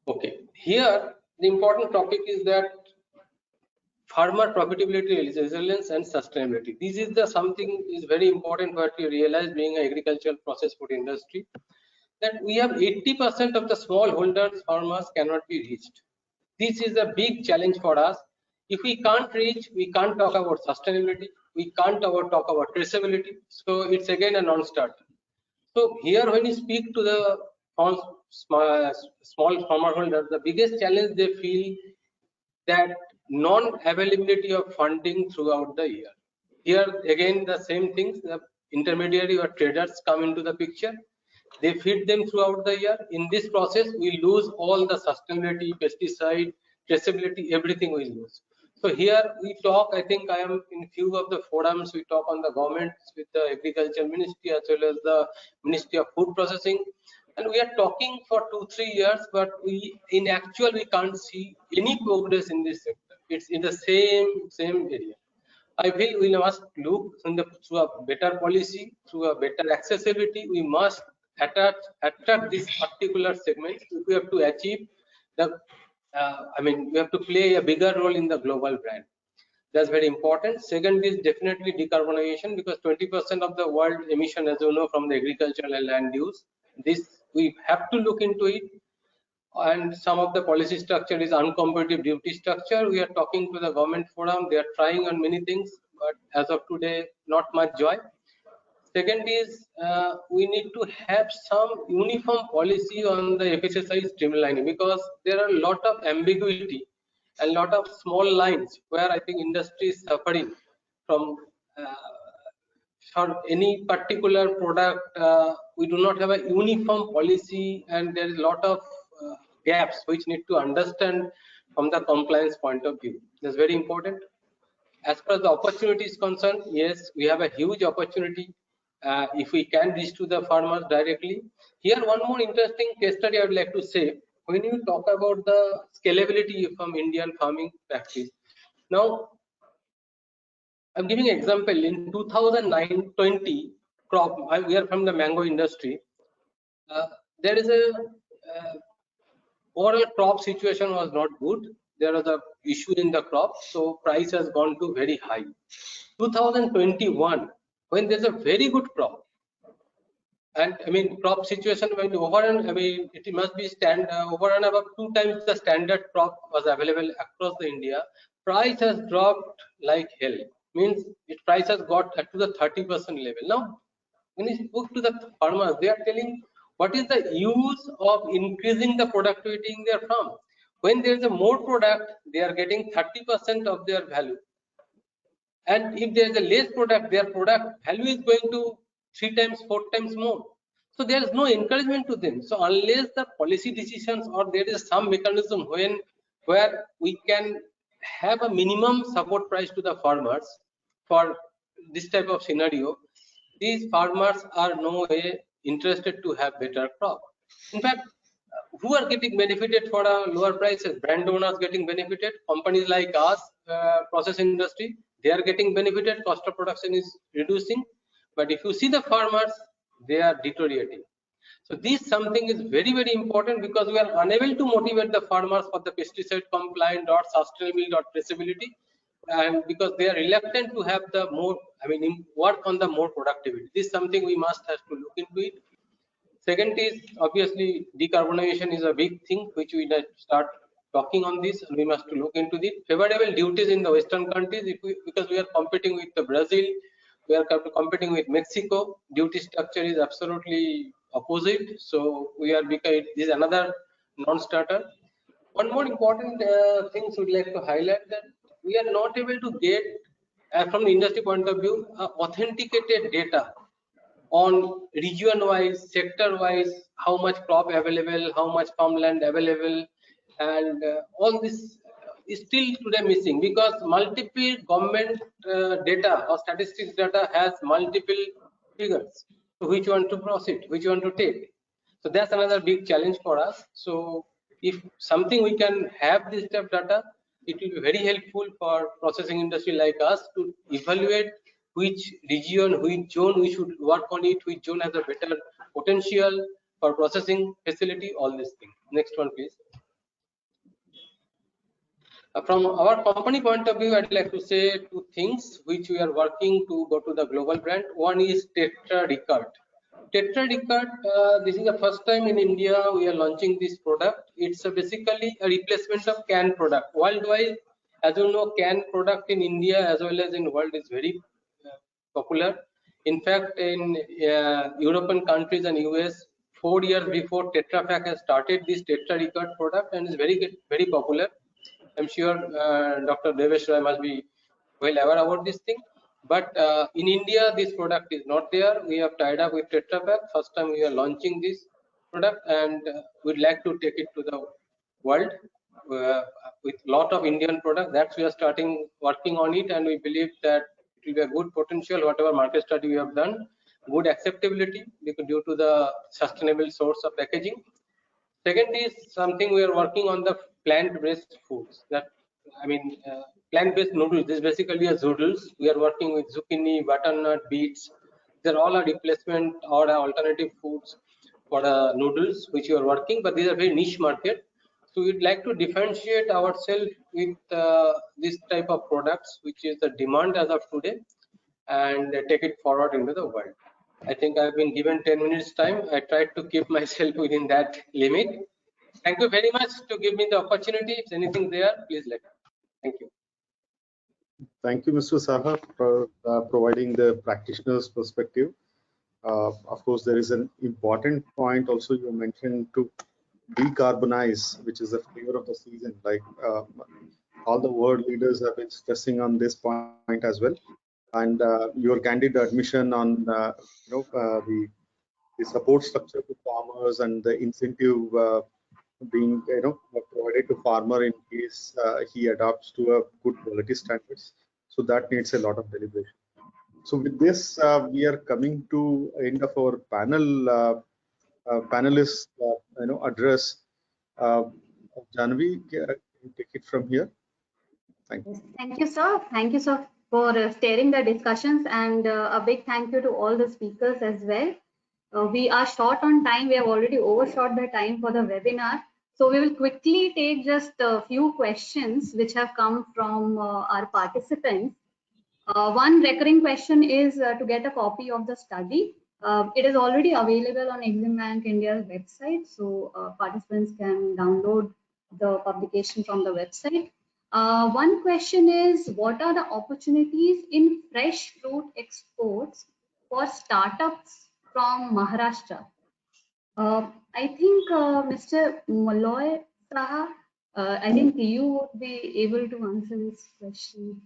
Okay, here the important topic is that farmer profitability, resilience, and sustainability. This is the something is very important what we realize being an agricultural process food industry, that we have 80% of the small holders farmers cannot be reached. This is a big challenge for us. If we can't reach, we can't talk about sustainability, we can't talk about traceability. So it's again a non-starter. So here when you speak to the small farmer holders, the biggest challenge they feel that non-availability of funding throughout the year. Here again the same things, the intermediary or traders come into the picture. They feed them throughout the year. In this process, we lose all the sustainability, pesticide, traceability, everything we lose. So here we talk, I think I am in few of the forums, we talk on the government with the Agriculture Ministry as well as the Ministry of Food Processing. And we are talking for 2-3 years, but in actual we can't see any progress in this sector. It's in the same area. I feel we must look through a better policy, through a better accessibility. We must attract this particular segment if we have to achieve the. We have to play a bigger role in the global brand. That's very important. Second is definitely decarbonization, because 20% of the world emission, as you know, from the agricultural and land use. This we have to look into it. And some of the policy structure is uncompetitive duty structure. We are talking to the government forum. They are trying on many things, but as of today, not much joy. Second is we need to have some uniform policy on the FSSI streamlining, because there are a lot of ambiguity and a lot of small lines where I think industry is suffering from. For any particular product, we do not have a uniform policy, and there is a lot of gaps which need to understand from the compliance point of view. That's very important. As far as the opportunity is concerned, yes, we have a huge opportunity if we can reach to the farmers directly. Here, one more interesting case study I would like to say. When you talk about the scalability from Indian farming practice, now I'm giving an example. In 2009-20 crop, we are from the mango industry. There is a overall crop situation was not good. There was a issue in the crop, so price has gone to very high. 2021, when there's a very good crop. And I mean, crop situation when over and I mean, it must be over and above 2 times the standard crop was available across the India. Price has dropped like hell. Means its price has got up to the 30% level. Now, when you spoke to the farmers, they are telling what is the use of increasing the productivity in their farm. When there is a more product, they are getting 30% of their value. And if there is a less product, their product value is going to 3 times, 4 times more. So there is no encouragement to them. So unless the policy decisions or there is some mechanism where we can have a minimum support price to the farmers for this type of scenario, these farmers are no way interested to have better crop. In fact, who are getting benefited for a lower prices? Brand owners getting benefited. Companies like us, process industry, they are getting benefited. Cost of production is reducing. But if you see the farmers, they are deteriorating. So this something is very, very important because we are unable to motivate the farmers for the pesticide compliant or sustainability or traceability, and because they are reluctant to have the more, I mean, work on the more productivity. This is something we must have to look into it. Second is obviously decarbonization is a big thing which we start talking on this, and we must look into the favorable duties in the Western countries. Because we are competing with the Brazil, we are competing with Mexico. Duty structure is absolutely opposite. So we are because this is another non-starter. One more important thing we'd like to highlight that we are not able to get from the industry point of view authenticated data on region-wise, sector-wise, how much crop available, how much farmland available, and all this is still today missing because multiple government data or statistics data has multiple figures. So which one to proceed, which one to take. So that's another big challenge for us. So if something we can have this type of data, it will be very helpful for processing industry like us to evaluate which region, which zone we should work on it, which zone has a better potential for processing facility, all these things. Next one, please. From our company point of view, I'd like to say 2 things which we are working to go to the global brand. One is Tetra Record. Tetra Record, this is the first time in India we are launching this product. It's basically a replacement of canned product. Worldwide, as you know, canned product in India as well as in the world is very popular. In fact, in European countries and US, 4 years before Tetra Pak has started this Tetra Record product and is very popular. I'm sure Dr. Devesh Roy must be well aware about this thing. But in India, this product is not there. We have tied up with Tetra Pak. First time we are launching this product, and we'd like to take it to the world with lot of Indian products. That's we are starting working on it, and we believe that it will be a good potential. Whatever market study we have done, good acceptability due to the sustainable source of packaging. Second is something we are working on the plant-based foods. That I mean, plant-based noodles. This is basically a zoodles. We are working with zucchini, butternut, beets. These are all a replacement or alternative foods for the noodles which you are working. But these are very niche market. So we'd like to differentiate ourselves with this type of products, which is the demand as of today, and take it forward into the world. I think I've been given 10 minutes time. I tried to keep myself within that limit. Thank you very much to give me the opportunity. If anything there, please let me. Thank you. Thank you, Mr. Saha, for providing the practitioner's perspective. Of course, there is an important point also you mentioned to decarbonize, which is the flavor of the season. Like all the world leaders have been stressing on this point as well. And your candid admission on the support structure to farmers and the incentive being provided to farmer in case he adopts to a good quality standards. So that needs a lot of deliberation. So with this, we are coming to end of our panel panelists address. Janvi, take it from here. Thank you. Thank you, sir. Thank you, sir, for steering the discussions, and a big thank you to all the speakers as well. We are short on time. We have already overshot the time for the webinar. So we will quickly take just a few questions which have come from our participants. One recurring question is to get a copy of the study. It is already available on Exim Bank India's website, so participants can download the publication from the website. One question is, what are the opportunities in fresh fruit exports for startups from Maharashtra? I think Mr. Malloy Saha, I think you would be able to answer this question.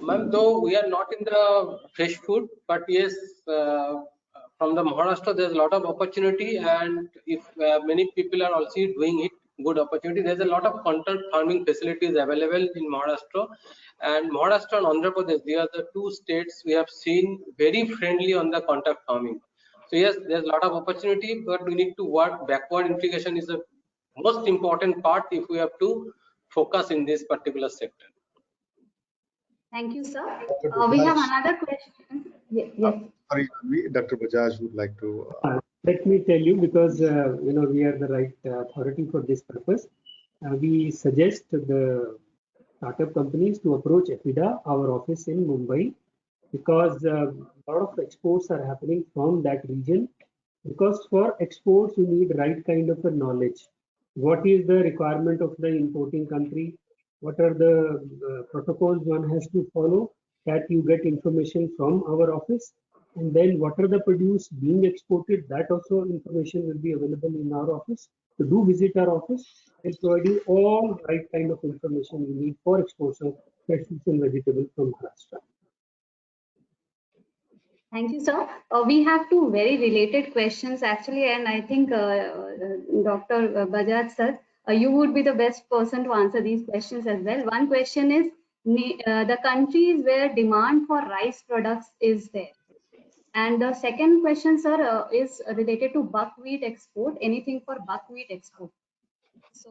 Ma'am, though we are not in the fresh food, but yes, from the Maharashtra, there's a lot of opportunity, and if many people are also doing it, good opportunity. There's a lot of contract farming facilities available in Maharashtra, and Maharashtra and Andhra Pradesh, they are the two states we have seen very friendly on the contract farming. So yes, there's a lot of opportunity, but we need to work. Backward integration is the most important part if we have to focus in this particular sector. Thank you, sir. We have another question. Yes. Sorry, Dr. Bajaj would like to. Let me tell you, because we are the right authority for this purpose. We suggest the startup companies to approach EPIDA, our office in Mumbai, because a lot of exports are happening from that region. Because for exports, you need right kind of a knowledge. What is the requirement of the importing country? What are the protocols one has to follow? That you get information from our office. And then what are the produce being exported? That also information will be available in our office. So do visit our office and provide you all right kind of information you need for exports of fresh fruits and vegetables from Maharashtra. Thank you, sir. We have two very related questions actually, and I think Dr. Bajaj sir, you would be the best person to answer these questions as well. One question is the countries where demand for rice products is there. And the second question, sir, is related to buckwheat export. Anything for buckwheat export? So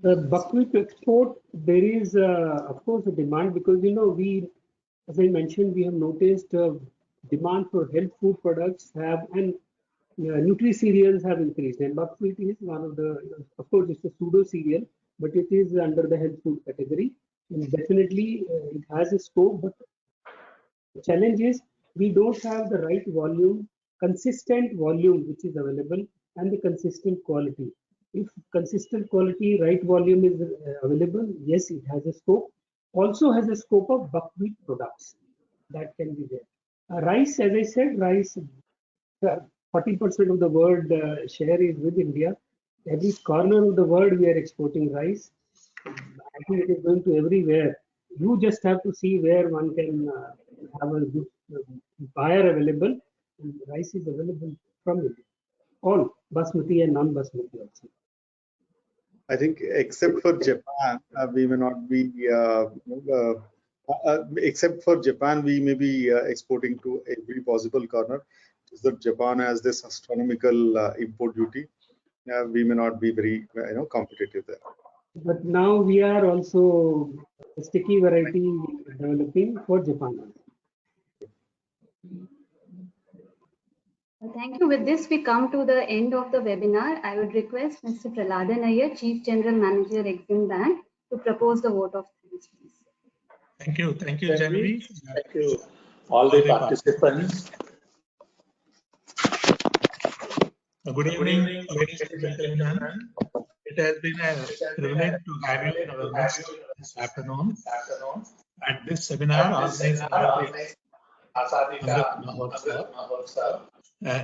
the buckwheat export, there is of course a demand, because we, as I mentioned, we have noticed demand for health food products have, and nutri-cereals have increased, and buckwheat is one of the, of course it's a pseudo cereal, but it is under the health food category, and definitely it has a scope. But the challenge is we don't have the right volume, consistent volume which is available, and the consistent quality. If consistent quality, right volume is available, yes, it has a scope. Also has a scope of buckwheat products that can be there. Rice, as I said, rice, 40% of the world share is with India. Every corner of the world we are exporting rice. I think it is going to everywhere. You just have to see where one can have a good buyer available. And rice is available from India. All basmati and non-basmati also. I think except for Japan, we may not be. Except for Japan, we may be exporting to every possible corner. Is that Japan has this astronomical import duty? We may not be very, competitive there. But now we are also a sticky variety developing for Japan. Thank you. With this, we come to the end of the webinar. I would request Mr. Prahladan Iyer, Chief General Manager, Exim Bank, to propose the vote of thanks, please. Thank you, Janvi. Thank you, all the participants. Good evening, ladies and gentlemen. It has been a privilege to have you in our midst this afternoon at this seminar organized under the Amrit Mahotsav.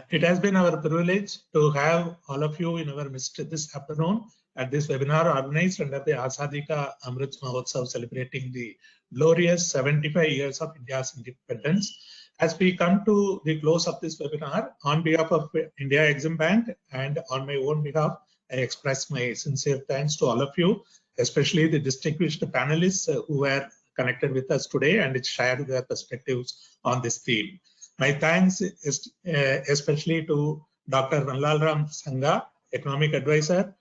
It has been our privilege to have all of you in our midst this afternoon at this webinar organized under the Azadi Ka Amrit Mahotsav, celebrating the glorious 75 years of India's independence. As we come to the close of this webinar, on behalf of India Exim Bank and on my own behalf, I express my sincere thanks to all of you, especially the distinguished panelists who were connected with us today and shared their perspectives on this theme. My thanks is especially to Dr. Vanlal Ram Sangha, Economic Advisor,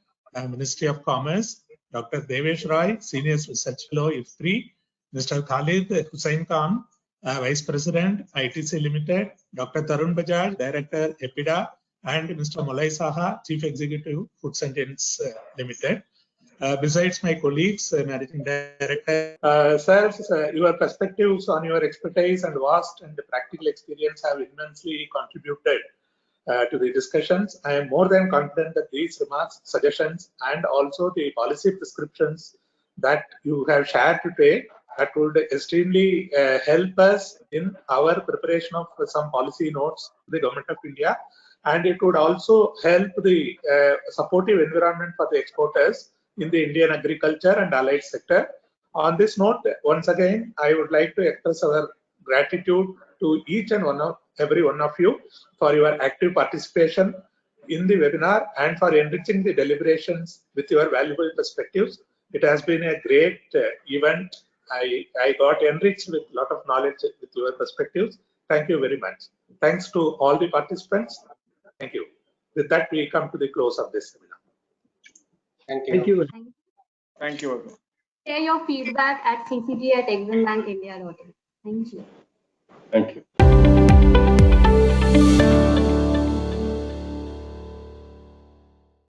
Ministry of Commerce, Dr. Devesh Roy, Senior Research Fellow, IFPRI, Mr. Khalid Hussain Khan, Vice President, ITC Limited, Dr. Tarun Bajaj, Director, EPIDA, and Mr. Malai Saha, Chief Executive, Food Science Limited. besides my colleagues, Managing Director. Sirs, your perspectives on your expertise and vast and practical experience have immensely contributed to the discussions. I am more than confident that these remarks, suggestions, and also the policy prescriptions that you have shared today that would extremely help us in our preparation of some policy notes to the Government of India, and it would also help the supportive environment for the exporters in the Indian agriculture and allied sector. On this note, once again, I would like to express our gratitude to each and every one of you for your active participation in the webinar and for enriching the deliberations with your valuable perspectives. It has been a great event. I got enriched with a lot of knowledge with your perspectives. Thank you very much. Thanks to all the participants. Thank you. With that, we come to the close of this seminar. Thank you. Thank you. Thank you. Share your feedback at ccg@eximbankindia.in. Thank you. Thank you.